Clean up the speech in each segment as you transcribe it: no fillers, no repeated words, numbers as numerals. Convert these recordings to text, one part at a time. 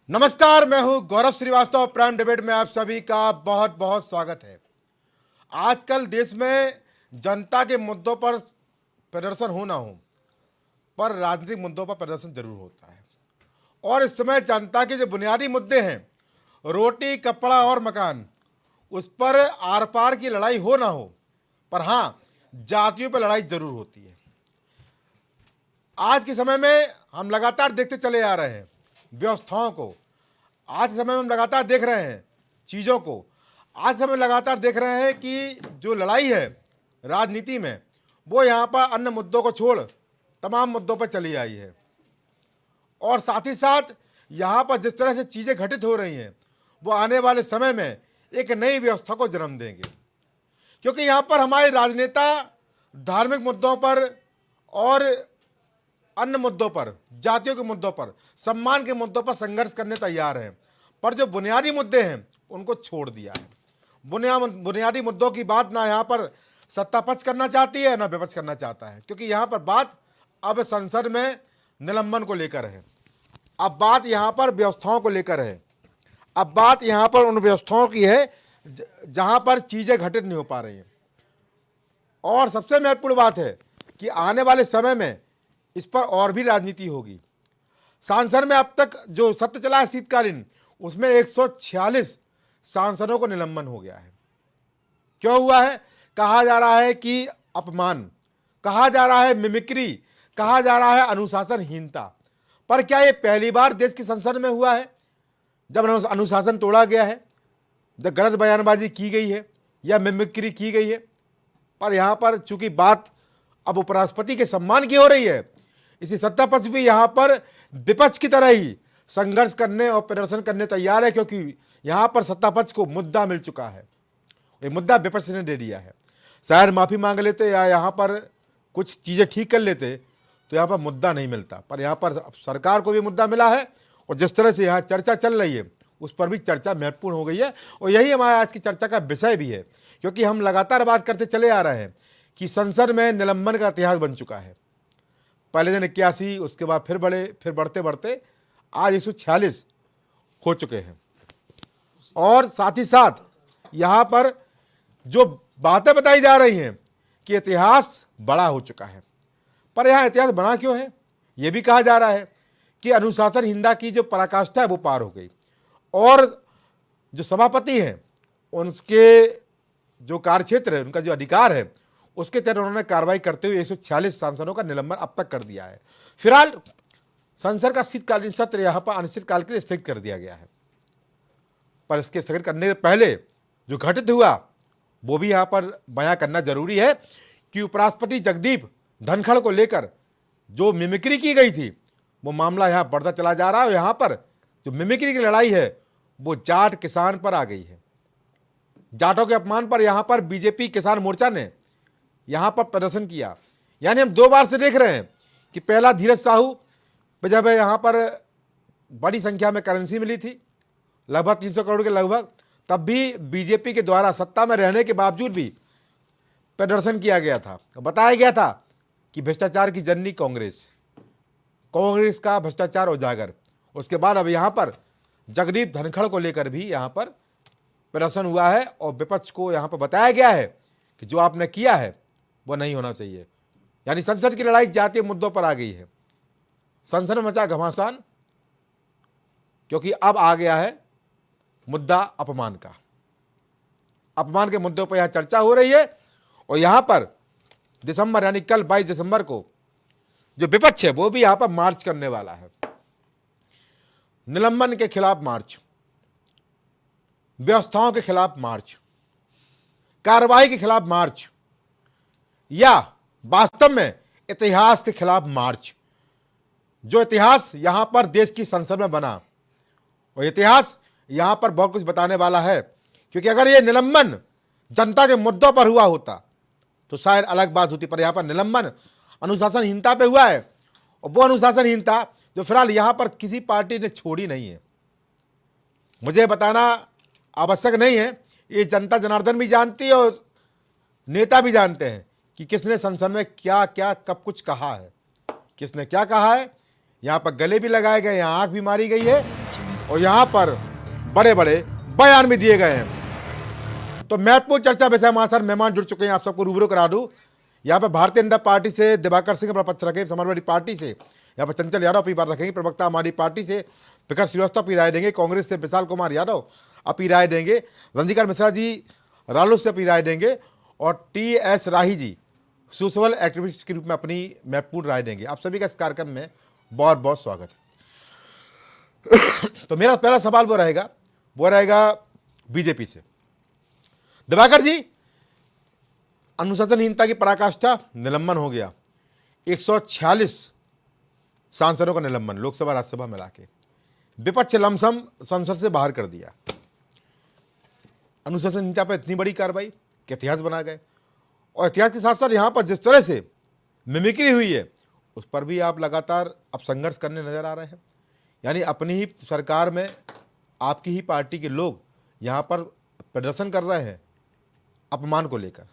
नमस्कार, मैं हूं गौरव श्रीवास्तव। प्राइम डिबेट में आप सभी का बहुत बहुत स्वागत है। आजकल देश में जनता के मुद्दों पर प्रदर्शन हो ना हो, पर राजनीतिक मुद्दों पर प्रदर्शन जरूर होता है। और इस समय जनता के जो बुनियादी मुद्दे हैं, रोटी, कपड़ा और मकान, उस पर आर पार की लड़ाई हो ना हो, पर हाँ, जातियों पर लड़ाई जरूर होती है। आज के समय में हम लगातार देखते चले आ रहे हैं व्यवस्थाओं को। आज के समय में हम लगातार देख रहे हैं चीज़ों को। आज समय लगातार देख रहे हैं कि जो लड़ाई है राजनीति में, वो यहाँ पर अन्य मुद्दों को छोड़ तमाम मुद्दों पर चली आई है। और साथ ही साथ यहाँ पर जिस तरह से चीज़ें घटित हो रही हैं, वो आने वाले समय में एक नई व्यवस्था को जन्म देंगे। क्योंकि यहाँ पर हमारे राजनेता धार्मिक मुद्दों पर और अन्य मुद्दों पर, जातियों के मुद्दों पर, सम्मान के मुद्दों पर संघर्ष करने तैयार हैं, पर जो बुनियादी मुद्दे हैं उनको छोड़ दिया है। बुनियादी मुद्दों की बात ना यहाँ पर सत्ता पक्ष करना चाहती है, ना विपक्ष करना चाहता है। क्योंकि यहाँ पर बात अब संसद में निलंबन को लेकर है, अब बात यहाँ पर व्यवस्थाओं को लेकर है, अब बात यहाँ पर उन व्यवस्थाओं की है जहाँ पर चीज़ें घटित नहीं हो पा रही हैं। और सबसे महत्वपूर्ण बात है कि आने वाले समय में इस पर और भी राजनीति होगी। सांसद में अब तक जो सत्र चला है शीतकालीन, उसमें 146 सांसदों को निलंबन हो गया है। क्यों हुआ है? कहा जा रहा है कि अपमान, कहा जा रहा है मिमिक्री, कहा जा रहा है अनुशासनहीनता। पर क्या यह पहली बार देश की संसद में हुआ है जब अनुशासन तोड़ा गया है, जब गलत बयानबाजी की गई है या मिमिक्री की गई है? पर यहां पर चूंकि बात अब उपराष्ट्रपति के सम्मान की हो रही है, इसी सत्ता पक्ष भी यहां पर विपक्ष की तरह ही संघर्ष करने और प्रदर्शन करने तैयार है। क्योंकि यहां पर सत्ता पक्ष को मुद्दा मिल चुका है, ये मुद्दा विपक्ष ने दे दिया है। शायद माफी मांग लेते या यहां पर कुछ चीजें ठीक कर लेते तो यहां पर मुद्दा नहीं मिलता, पर यहां पर सरकार को भी मुद्दा मिला है। और जिस तरह से यहां चर्चा चल रही है उस पर भी चर्चा महत्वपूर्ण हो गई है। और यही हमारे आज की चर्चा का विषय भी है, क्योंकि हम लगातार बात करते चले आ रहे हैं कि संसद में निलंबन का इतिहास बन चुका है। पहले दिन 81, उसके बाद फिर बढ़ते बढ़ते आज 146 हो चुके हैं। और साथ ही साथ यहाँ पर जो बातें बताई जा रही हैं कि इतिहास बड़ा हो चुका है, पर यहाँ इतिहास बड़ा क्यों है? ये भी कहा जा रहा है कि अनुशासनहीनता की जो पराकाष्ठा है वो पार हो गई, और जो सभापति हैं उनके जो कार्यक्षेत्र है, उनका जो अधिकार है, उसके तहत उन्होंने कार्रवाई करते हुए 146 सांसदों का निलंबन अब तक कर दिया है। फिलहाल संसद का शीतकालीन सत्र यहां पर अनिश्चितकाल के लिए स्थगित कर दिया गया है। पर इसके स्थगित करने से पहले जो घटित हुआ वो भी यहां पर बयां करना जरूरी है कि उपराष्ट्रपति जगदीप धनखड़ को लेकर जो मिमिक्री की गई थी, वो मामला यहां बढ़ता चला जा रहा है। और यहां पर जो मिमिक्री की लड़ाई है वो जाट किसान पर आ गई है। जाटों के अपमान पर यहां पर बीजेपी किसान मोर्चा ने यहां पर प्रदर्शन किया। यानी हम दो बार से देख रहे हैं कि पहला धीरज साहू पे जब यहां पर बड़ी संख्या में करेंसी मिली थी, लगभग 300 करोड़ के लगभग, तब भी बीजेपी के द्वारा सत्ता में रहने के बावजूद भी प्रदर्शन किया गया था। बताया गया था कि भ्रष्टाचार की जननी कांग्रेस का भ्रष्टाचार उजागर। उसके बाद अब यहां पर जगदीप धनखड़ को लेकर भी यहां पर प्रदर्शन हुआ है, और विपक्ष को यहां पर बताया गया है कि जो आपने किया है वो नहीं होना चाहिए। यानी संसद की लड़ाई जातीय मुद्दों पर आ गई है। संसद में मचा घमासान, क्योंकि अब आ गया है मुद्दा अपमान का। अपमान के मुद्दों पर यहां चर्चा हो रही है। और यहां पर दिसंबर यानी कल 22 दिसंबर को जो विपक्ष है वो भी यहां पर मार्च करने वाला है। निलंबन के खिलाफ मार्च, व्यवस्थाओं के खिलाफ मार्च, कार्रवाई के खिलाफ मार्च, या वास्तव में इतिहास के खिलाफ मार्च। जो इतिहास यहां पर देश की संसद में बना, और इतिहास यहां पर बहुत कुछ बताने वाला है। क्योंकि अगर यह निलंबन जनता के मुद्दों पर हुआ होता तो शायद अलग बात होती, पर यहां पर निलंबन अनुशासनहीनता पे हुआ है, और वो अनुशासनहीनता जो फिलहाल यहां पर किसी पार्टी ने छोड़ी नहीं है। मुझे बताना आवश्यक नहीं है, ये जनता जनार्दन भी जानती है और नेता भी जानते हैं कि किसने संसद में क्या क्या कब कुछ कहा है, किसने क्या कहा है। यहाँ पर गले भी लगाए गए, यहाँ आंख भी मारी गई है, और यहाँ पर बड़े बड़े बयान भी दिए गए हैं। तो महत्वपूर्ण चर्चा विषय हमारे साथ मेहमान जुड़ चुके हैं, आप सबको रूबरू करा दूं। यहाँ पर भारतीय जनता पार्टी से दिवाकर सिंह अपना पक्ष रखेंगे, समाजवादी पार्टी से यहाँ पर चंचल यादव अपनी बात रखेंगे, प्रवक्ता हमारी पार्टी से प्रकाश श्रीवास्तव अपनी राय देंगे, कांग्रेस से विशाल कुमार यादव अपनी राय देंगे, रंजीकर मिश्रा जी रालोद से अपनी राय देंगे और TS राही जी सोशल एक्टिविस्ट के रूप में अपनी महत्वपूर्ण राय देंगे। आप सभी का इस कार्यक्रम में बहुत बहुत स्वागत है। तो मेरा पहला सवाल वो रहेगा बीजेपी से। दिवाकर जी, अनुशासनहीनता की पराकाष्ठा, निलंबन हो गया 146 सांसदों का निलंबन, लोकसभा राज्यसभा मिला के, विपक्ष लमसम संसद से बाहर कर दिया। अनुशासनहीनता पर इतनी बड़ी कार्रवाई कि इतिहास बना गए, और इतिहास के साथ साथ यहाँ पर जिस तरह से मिमिक्री हुई है उस पर भी आप लगातार अब संघर्ष करने नजर आ रहे हैं। यानी अपनी ही सरकार में आपकी ही पार्टी के लोग यहाँ पर प्रदर्शन कर रहे हैं अपमान को लेकर।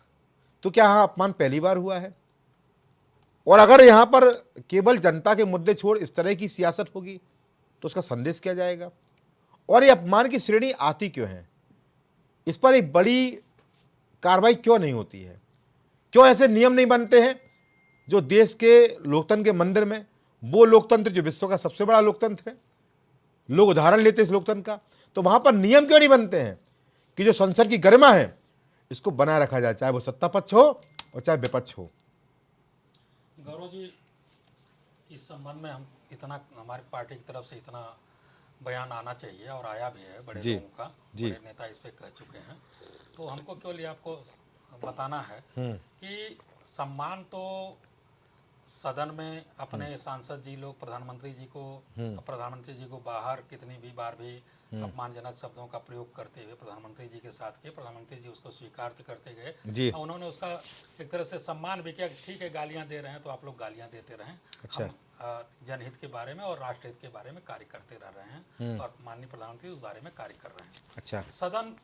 तो क्या यहाँ अपमान पहली बार हुआ है? और अगर यहाँ पर केवल जनता के मुद्दे छोड़ इस तरह की सियासत होगी तो उसका संदेश क्या जाएगा? और ये अपमान की श्रेणी आती क्यों है? इस पर एक बड़ी कार्रवाई क्यों नहीं होती है? क्यों ऐसे नियम नहीं बनते हैं जो देश के लोकतंत्र के मंदिर में, वो लोकतंत्र जो विश्व का सबसे बड़ा लोकतंत्र है, लोग उदाहरण लेते हैं इस लोकतंत्र का, तो वहां पर नियम क्यों नहीं बनते हैं कि जो संसद की गरिमा है इसको बनाए रखा जाए, चाहे वो सत्ता पक्ष हो और चाहे विपक्ष हो? गौरव जी, इस संबंध में हम इतना, हमारी पार्टी की तरफ से इतना बयान आना चाहिए और आया भी है बड़े लोगों का, बड़े नेता इस पे कह चुके हैं। तो हमको केवल ये आपको बताना है कि सम्मान तो सदन में अपने सांसद जी लोग प्रधानमंत्री जी को बाहर कितनी भी बार भी अपमानजनक शब्दों का प्रयोग करते हुए प्रधानमंत्री जी के साथ किए, प्रधानमंत्री जी उसको स्वीकार करते गए, उन्होंने उसका एक तरह से सम्मान भी किया। ठीक है, गालियां दे रहे हैं तो आप लोग गालियां देते रहें, अच्छा, जनहित के बारे में और राष्ट्रहित के बारे में कार्य करते रह रहे हैं और माननीय प्रधानमंत्री उस बारे में कार्य कर रहे हैं। अच्छा, सदन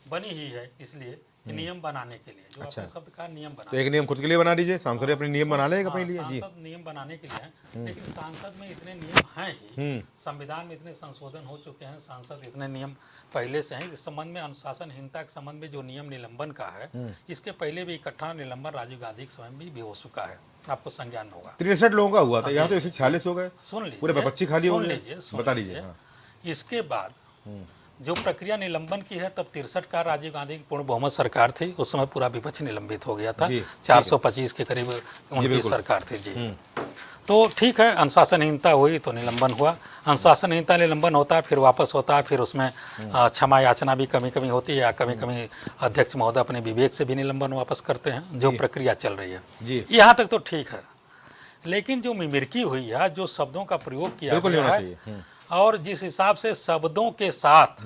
बनी ही है इसलिए नियम बनाने के लिए, जो आपने शब्द कहा नियम बनाने, तो एक नियम खुद के लिए बना दीजिए, सांसद अपने नियम बना लेगा अपने लिए। जी, सांसद नियम बनाने के लिए, लेकिन सांसद में इतने नियम हैं ही, संविधान में इतने संशोधन हो चुके हैं, सांसद इतने नियम पहले से हैं। इस संबंध में अनुशासनहीनता के संबंध में जो नियम निलंबन का है, इसके पहले भी इकट्ठा निलंबन राजीव गांधी के समय में भी हो चुका है, आपको संज्ञान होगा। 63 लोगों का हुआ था, यहाँ तो 146 हो गए। सुन लीजिए, पूरे विपक्षी खाली हो गए, बता दीजिए। इसके बाद जो प्रक्रिया निलंबन की है, तब 63 का राजीव गांधी की पूर्ण बहुमत सरकार थी, उस समय पूरा विपक्ष निलंबित हो गया था, 425 के करीब उनकी सरकार थी। जी, तो ठीक है, अनुशासनहीनता हुई तो निलंबन हुआ, अनुशासनहीनता निलंबन होता है, फिर वापस होता है, फिर उसमें क्षमा याचना भी कभी कभी होती है, या कभी कभी अध्यक्ष महोदय अपने विवेक से भी निलंबन वापस करते हैं, जो प्रक्रिया चल रही है। यहाँ तक तो ठीक है, लेकिन जो मिमिक्री हुई है, जो शब्दों का प्रयोग किया गया है और जिस हिसाब से शब्दों के साथ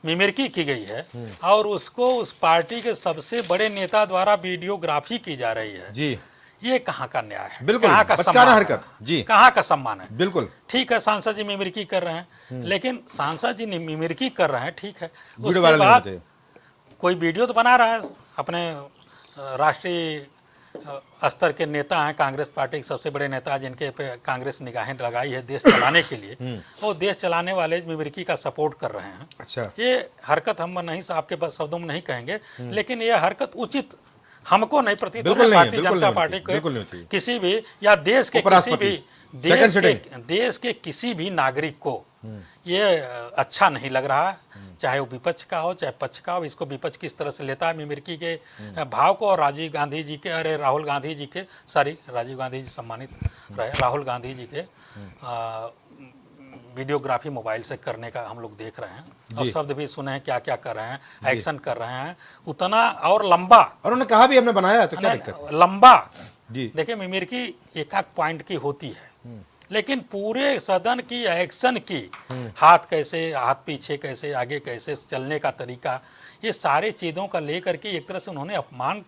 मिमिक्री की गई है और उसको उस पार्टी के सबसे बड़े नेता द्वारा वीडियोग्राफी की जा रही है, जी, ये कहाँ का न्याय है? बिल्कुल, कहाँ का सम्मान हरकत, जी, कहाँ का सम्मान है? बिल्कुल ठीक है, सांसद जी मिमिक्री कर रहे हैं, लेकिन सांसद जी मिमिक्री कर रहे हैं, ठीक है, उसके बाद कोई वीडियो तो बना रहा है, अपने राष्ट्रीय स्तर के नेता हैं, कांग्रेस पार्टी के सबसे बड़े नेता जिनके पे कांग्रेस निगाहें लगाई है देश चलाने के लिए, वो देश चलाने वाले मिमिक्री का सपोर्ट कर रहे हैं। अच्छा, ये हरकत हम नहीं, आपके शब्दों में नहीं कहेंगे, लेकिन ये हरकत उचित हमको नहीं प्रतीत हो रही। भारतीय जनता पार्टी को किसी भी, या देश के किसी भी देश के किसी भी नागरिक को ये अच्छा नहीं लग रहा है, चाहे वो विपक्ष का हो चाहे पक्ष का हो। इसको विपक्ष किस तरह से लेता है मिमिक्री के भाव को, और राजीव गांधी जी के, राहुल गांधी जी के, राजीव गांधी जी सम्मानित रहे, राहुल गांधी जी के वीडियोग्राफी मोबाइल से करने का हम लोग देख रहे हैं, और शब्द भी सुने हैं, क्या क्या कर रहे हैं, एक्शन कर रहे हैं, उतना और लंबा, और उन्होंने कहा भी हमने बनाया है, तो क्या दिक्कत है? लंबा। देखिए, मिमिक्री एक पॉइंट की होती है, लेकिन पूरे सदन की एक्शन की, हाथ कैसे, हाथ पीछे कैसे, आगे कैसे चलने का तरीका, ये सारे चीज़ों का लेकर के एक तरह से उन्होंने अपमान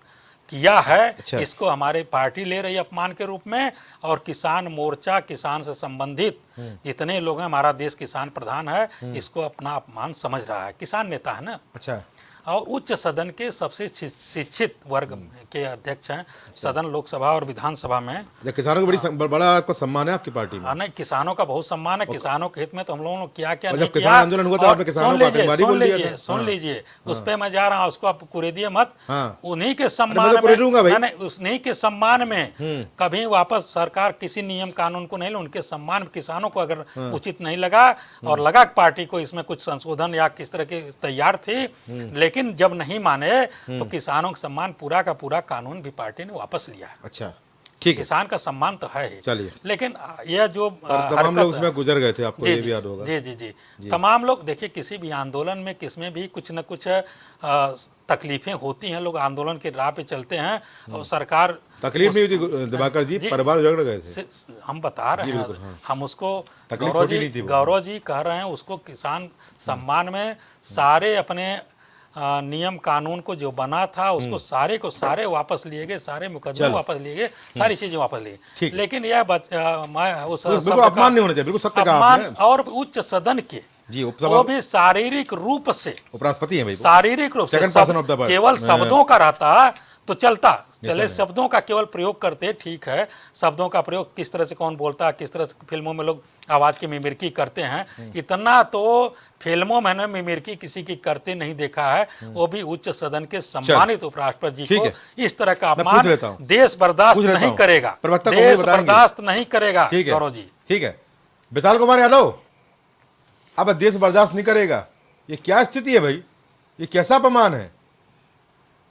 किया है। अच्छा। इसको हमारे पार्टी ले रही है अपमान के रूप में, और किसान मोर्चा, किसान से संबंधित जितने लोग हैं, हमारा देश किसान प्रधान है, इसको अपना अपमान समझ रहा है, किसान नेता है ना। अच्छा, और उच्च सदन के सबसे शिक्षित वर्ग के अध्यक्ष हैं सदन, लोकसभा और विधानसभा में। या किसानों को बड़ा आपको सम्मान है आपकी पार्टी में? नहीं, किसानों का बहुत सम्मान है। किसानों के हित में तो हम लोगों ने क्या क्या नहीं जब किया। किसान आंदोलन हुआ था आपने किसानों को आतंकवादी बोल दिया था। सुन लीजिए, उस पे मैं जा रहा हूँ, उसको आप कुरेदिए मत। हाँ। उन्हीं के सम्मान में, उन्हीं के सम्मान में कभी वापस सरकार किसी नियम कानून को नहीं, उनके सम्मान, किसानों को अगर उचित नहीं लगा और लगा पार्टी को इसमें कुछ संशोधन या किस तरह के तैयार थी, लेकिन जब नहीं माने तो किसानों का सम्मान पूरा का पूरा कानून भी पार्टी ने वापस लिया है। अच्छा, ठीक है। किसान का सम्मान तो है ही, चलिए। लेकिन यह जो तमाम लोग उसमें गुजर गए थे, आपको ये भी याद होगा। जी जी जी जी, तमाम लोग, देखिए किसी भी आंदोलन में किसमें भी कुछ न कुछ तकलीफें होती हैं, लोग आंदोलन के राह पे चलते हैं और सरकार तकलीफ नहीं हुई दिवाकर जी, परिवार झगड़ गए थे। हम बता रहे हैं, हम उसको गौरव जी कह रहे हैं, उसको किसान सम्मान में सारे अपने नियम कानून को जो बना था उसको सारे को सारे वापस लिए गए, सारे मुकदमे वापस लिए गए, सारी चीजें वापस ली। लेकिन यह मैं उस अपमान नहीं होना चाहिए, बिल्कुल सत्य कहा आपने। और उच्च सदन के जी, वो भी शारीरिक रूप से, उपराष्ट्रपति हैं भाई, शारीरिक रूप से केवल शब्दों का रहता तो चलता, चले शब्दों का केवल प्रयोग करते, ठीक है, शब्दों का प्रयोग किस तरह से कौन बोलता है, किस तरह से फिल्मों में लोग आवाज की मिमिक्री करते हैं, इतना तो फिल्मों में मिमिक्री किसी की करते नहीं देखा है, वो भी उच्च सदन के सम्मानित उपराष्ट्रपति जी को इस तरह का अपमान देश बर्दाश्त नहीं करेगा, देश बर्दाश्त नहीं करेगा। गौरव जी, ठीक है। विशाल कुमार यादव, अब देश बर्दाश्त नहीं करेगा, ये क्या स्थिति है भाई? ये कैसा अपमान है?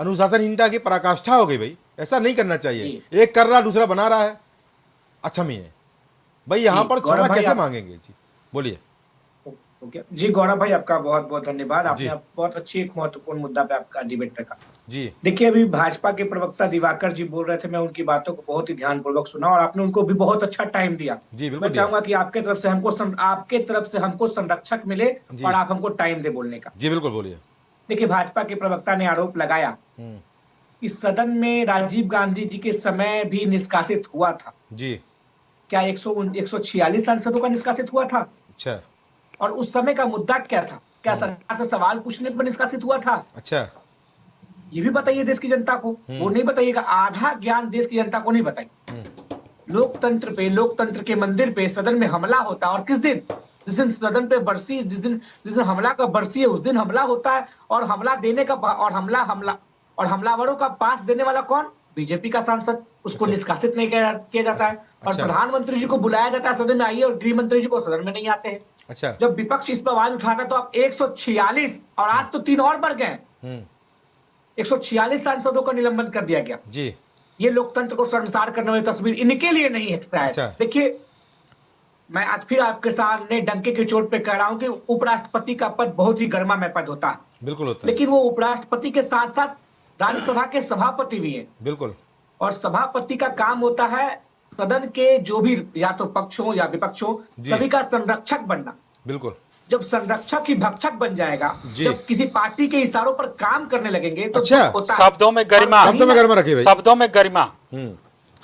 अनुशासनहीनता की पराकाष्ठा हो गई भाई, ऐसा नहीं करना चाहिए। एक कर रहा, दूसरा बना रहा है, अक्षमी है भाई। यहाँ पर क्षमा कैसे मांगेंगे? जी बोलिए। जी गौरव भाई, आपका बहुत बहुत धन्यवाद। आपने बहुत अच्छी एक महत्वपूर्ण मुद्दा पे आपका डिबेट रखा। जी देखिए, अभी भाजपा के प्रवक्ता दिवाकर जी बोल रहे थे, मैं उनकी बातों को बहुत ही ध्यानपूर्वक सुना और आपने उनको भी बहुत अच्छा टाइम दिया। मैं चाहूंगा कि आपके तरफ से हमको संरक्षक मिले और आप हमको टाइम दे बोलने का। जी बिल्कुल, बोलिए। देखिए, भाजपा के प्रवक्ता ने आरोप लगाया कि सदन में राजीव गांधी जी के समय भी निष्कासित हुआ था। जी, क्या 146 सांसदों का निष्कासित हुआ था? अच्छा। और उस समय का मुद्दा क्या था? क्या सरकार से सवाल पूछने पर निष्कासित हुआ था? अच्छा, ये भी बताइए देश की जनता को। वो नहीं बताइएगा, आधा ज्ञान देश की जनता को नहीं बताइए। लोकतंत्र पे, लोकतंत्र के मंदिर पे सदन में हमला होता है, और किस दिन? जिस दिन सदन पे बरसी, जिस दिन हमला का बरसी है, उस दिन हमला होता है। और हमला देने का और हमलावरों का पास देने वाला कौन? बीजेपी का सांसद। उसको निष्कासित नहीं किया जाता है। और प्रधानमंत्री जी को बुलाया जाता है सदन में, आइए, और गृह मंत्री जी को सदन में नहीं आते हैं। अच्छा। जब विपक्ष इस पर आवाज उठाता तो अब 146 और आज तो 3 और बढ़ गए, 146 सांसदों का निलंबन कर दिया गया। जी, ये लोकतंत्र को शर्मसार करने वाली तस्वीर इनके लिए नहीं है। अच्छा। देखिए, मैं आज फिर आपके सामने डंके की चोट पे कह रहा हूं कि उपराष्ट्रपति का पद बहुत ही गर्मामय पद होता है। बिल्कुल होता है। लेकिन वो उपराष्ट्रपति के साथ साथ राज्यसभा के सभापति भी हैं। बिल्कुल। और सभापति का काम होता है सदन के जो भी या तो पक्ष हो या विपक्ष हो, सभी का संरक्षक बनना। बिल्कुल। जब संरक्षक ही भक्षक बन जाएगा, जब किसी पार्टी के इशारों पर काम करने लगेंगे तो शब्दों में गरिमा, रखिए भाई, शब्दों में गरिमा।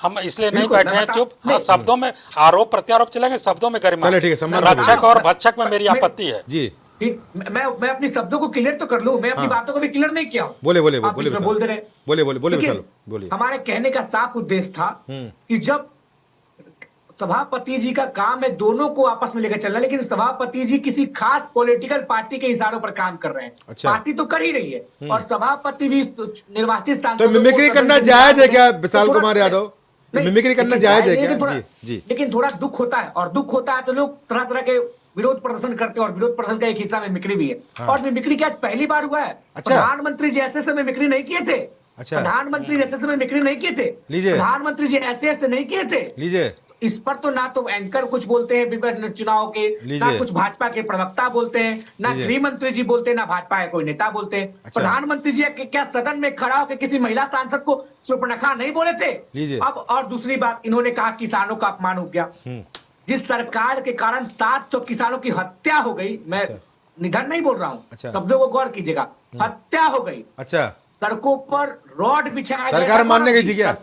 हम इसलिए नहीं बैठे हैं चुप। हाँ, शब्दों में आरोप प्रत्यारोप चलेंगे, शब्दों में गरिमा। रक्षक और भक्षक में मेरी आपत्ति है। जी, मैं अपनी शब्दों को क्लियर तो कर लूं, मैं अपनी बातों को भी क्लियर नहीं किया हूं। बोले बोल दे रहे, बोलिए। हमारे कहने का साफ उद्देश्य था कि जब सभापति जी का काम है दोनों को आपस में लेकर चलना, लेकिन सभापति जी किसी खास पॉलिटिकल पार्टी के इशारों पर काम कर रहे हैं। अच्छा। पार्टी तो कर ही रही है और सभापति भी निर्वाचित सांसदों तो मिमिक्री करना जायज है क्या विशाल कुमार यादव? मिमिक्री करना जायज है क्या? जी, लेकिन थोड़ा दुख होता है, और दुख होता है तो लोग तरह तरह के विरोध प्रदर्शन करते हैं, और विरोध प्रदर्शन का एक हिस्सा मिमिक्री भी है। हाँ। और मिमिक्री क्या पहली बार हुआ है? अच्छा। प्रधानमंत्री जी ऐसे मिमिक्री नहीं किए थे। अच्छा। प्रधानमंत्री जैसे मिमिक्री नहीं किए थे। प्रधानमंत्री जी ऐसे नहीं किए थे। लीजिए, इस पर तो ना तो एंकर कुछ बोलते हैं विभिन्न चुनाव के, ना कुछ भाजपा के प्रवक्ता बोलते हैं, ना गृह मंत्री जी बोलते हैं, ना भाजपा के कोई नेता बोलते हैं। अच्छा। प्रधानमंत्री जी क्या सदन में खड़ा होकर किसी महिला सांसद को सुपर्णखा नहीं बोले थे? अब और दूसरी बात, इन्होंने कहा किसानों का अपमान हो गया। जिस सरकार के कारण 700 किसानों की हत्या हो गई, मैं निधन नहीं बोल रहा हूँ। अच्छा। शब्दों को गौर कीजिएगा, हत्या हो गई। अच्छा। सड़कों पर रॉड बिछाया गया, सरकार मानने गई थी क्या?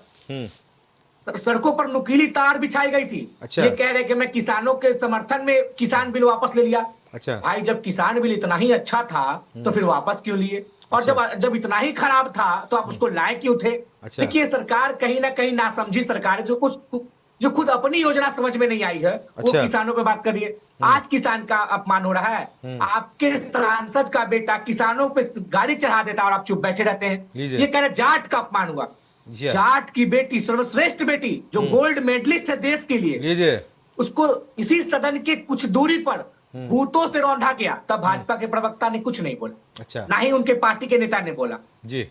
सड़कों पर नुकीली तार बिछाई गई थी। अच्छा। ये कह रहे कि मैं किसानों के समर्थन में किसान बिल वापस ले लिया। अच्छा। भाई, जब किसान बिल इतना ही अच्छा था तो फिर वापस क्यों लिए? और जब इतना ही खराब था तो आप उसको लाए क्यों थे? अच्छा। देखिए, सरकार कहीं ना कहीं नासमझी सरकार है, जो खुद अपनी योजना समझ में नहीं आई है। वो अच्छा। किसानों पे बात करिए, आज किसान का अपमान हो रहा है। आपके सांसद का बेटा किसानों पे गाड़ी चढ़ा देता और आप चुप बैठे रहते हैं। ये कह रहे जाट का अपमान हुआ। जाट की बेटी, सर्वश्रेष्ठ बेटी, जो गोल्ड मेडलिस्ट है देश के लिए, उसको इसी सदन के कुछ दूरी पर भूतों से रौंदा गया। तब भाजपा के प्रवक्ता ने कुछ नहीं बोला, अच्छा, ना ही उनके पार्टी के नेता ने बोला जी।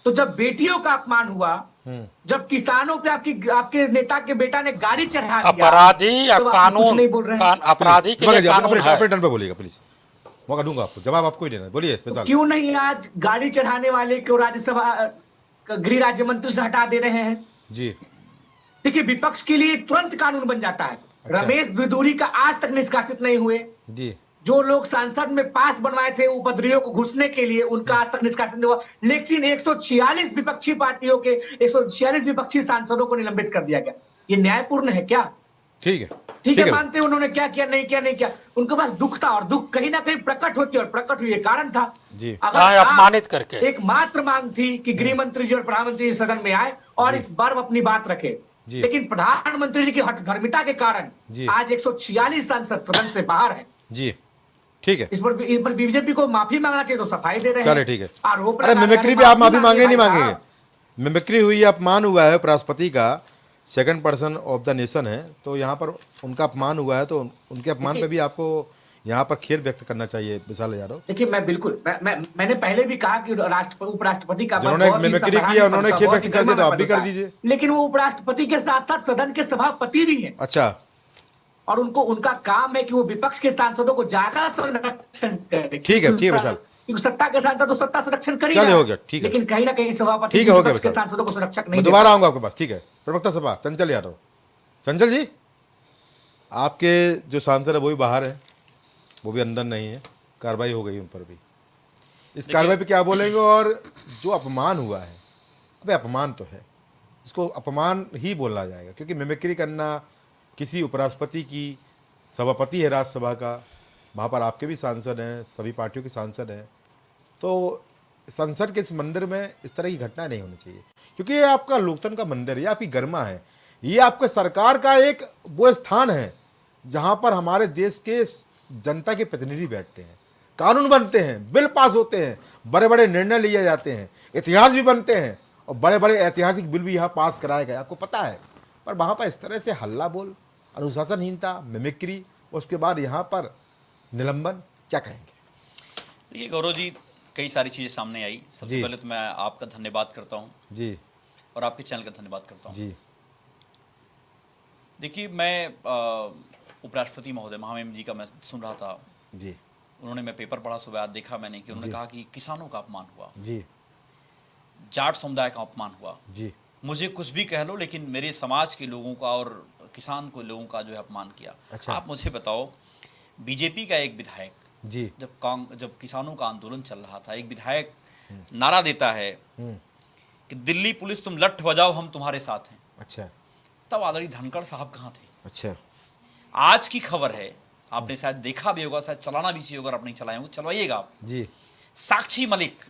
तो जब बेटियों का अपमान हुआ, जब किसानों पे आपके नेता के बेटा ने गाड़ी चढ़ा दिया, अपराधी या तो आप कानून कुछ नहीं बोल रहे हैं। अपराधी के लिए कानून है। अपने टर्न पे बोलिएगा प्लीज, मौका दूंगा आपको, जवाब आपको ही देना है, बोलिए। तो क्यों नहीं आज गाड़ी चढ़ाने वाले को राज्यसभा गृह राज्य मंत्री से हटा दे रहे हैं? जी। देखिए, विपक्ष के लिए तुरंत कानून बन जाता है। अच्छा। रमेश द्विवेदी का आज तक निष्कासित नहीं हुए। जी। जो लोग सांसद में पास बनवाए थे उपद्रवियों को घुसने के लिए, उनका आज तक निष्कासित नहीं हुआ। लेकिन 146 विपक्षी पार्टियों के 146 विपक्षी सांसदों को निलंबित कर दिया गया। ये न्यायपूर्ण है क्या? ठीक है, ठीक है, मानते हैं उन्होंने क्या किया, नहीं किया। उनके पास दुख था और दुख कहीं ना कहीं प्रकट होती, और प्रकट हुई कारण था जी। अपमानित करके एक मात्र मांग थी कि गृह मंत्री जी और प्रधानमंत्री जी सदन में आए और इस बार अपनी बात रखे। लेकिन प्रधानमंत्री जी की हठधर्मिता के कारण आज 146 सांसद सदन से बाहर है। जी, ठीक है। इस पर बीजेपी को माफी मांगना चाहिए, तो सफाई दे रहे हैं। चले, ठीक है। आरोप, अरे मिमिक्री पे आप माफी मांगे नहीं मांगेंगे? मिमिक्री हुई, अपमान हुआ है उपराष्ट्रपति का, second person of the nation है, तो यहाँ पर उनका अपमान हुआ है, तो उनके अपमान पे भी आपको यहाँ पर खेद व्यक्त करना चाहिए विशाल यादव। देखिए, मैं बिल्कुल मैंने पहले भी कहा कि उपराष्ट्रपति का जिन्होंने मिमिक्री किया उन्होंने खेद व्यक्त कर दिया, तो आप भी कर दीजिए। लेकिन वो उपराष्ट्रपति के साथ साथ सदन के सभापति भी हैं। अच्छा। और उनका काम है कि वो विपक्ष के सांसदों को ज्यादा संरक्षण करे। ठीक है विशाल, क्योंकि सत्ता के सांसद तो सत्ता संरक्षण करेगा। चलिए, हो गया, ठीक है। लेकिन कहीं ना कहीं सभापति ठीक है, हो गया विपक्ष के सांसदों को संरक्षक नहीं। दोबारा आऊंगा आपके पास, ठीक है। प्रवक्ता सभा चंचल यादव। चंचल जी, आपके जो सांसद है वो भी बाहर है, वो भी अंदर नहीं है, कार्रवाई हो गई उन पर भी। इस कार्रवाई पे क्या बोलेंगे? और जो अपमान हुआ है, अबे अपमान तो है, इसको अपमान ही बोला जाएगा, क्योंकि मिमिक्री करना किसी उपराष्ट्रपति की, सभापति है राज्यसभा का, वहाँ पर आपके भी सांसद हैं, सभी पार्टियों के सांसद हैं, तो संसद के इस मंदिर में इस तरह की घटना नहीं होनी चाहिए, क्योंकि ये आपका लोकतंत्र का मंदिर है, ये आपकी गरिमा है, ये आपके सरकार का एक वो स्थान है जहाँ पर हमारे देश के जनता के प्रतिनिधि बैठते हैं, कानून बनते हैं, बिल पास होते हैं, बड़े बड़े निर्णय लिए जाते हैं, इतिहास भी बनते हैं, और बड़े बड़े ऐतिहासिक बिल भी यहाँ पास कराए गए, आपको पता है। पर वहाँ पर इस तरह से हल्ला बोल, अनुशासनहीनता, मिमिक्री, उसके बाद यहाँ पर निलंबन, क्या कहेंगे? देखिए गौरव जी, कई सारी चीज़ें सामने आई। सबसे पहले तो मैं आपका धन्यवाद करता हूँ जी, और आपके चैनल का धन्यवाद करता हूँ जी। देखिए, मैं उपराष्ट्रपति महोदय महामहिम जी का मैं सुन रहा था जी। मैं पेपर पढ़ा, सुबह आज देखा मैंने कि उन्होंने कहा कि किसानों का अपमान हुआ जी, जाट समुदाय का अपमान हुआ जी। मुझे कुछ भी कह लो, लेकिन मेरे समाज के लोगों का और किसान को लोगों का जो है अपमान किया। अच्छा। आप मुझे बताओ, बीजेपी का एक विधायक जी, जब किसानों का आंदोलन चल रहा था, एक विधायक नारा देता है कि दिल्ली पुलिस तुम लठ बजाओ, हम तुम्हारे साथ हैं। अच्छा। तब आदरणीय धनखड़ साहब कहाँ थे? अच्छा। आज की खबर है, आपने शायद देखा भी होगा, शायद चलाना भी चाहिए, अगर आपने चलाए हो चलवाइएगा आप जी। साक्षी मलिक,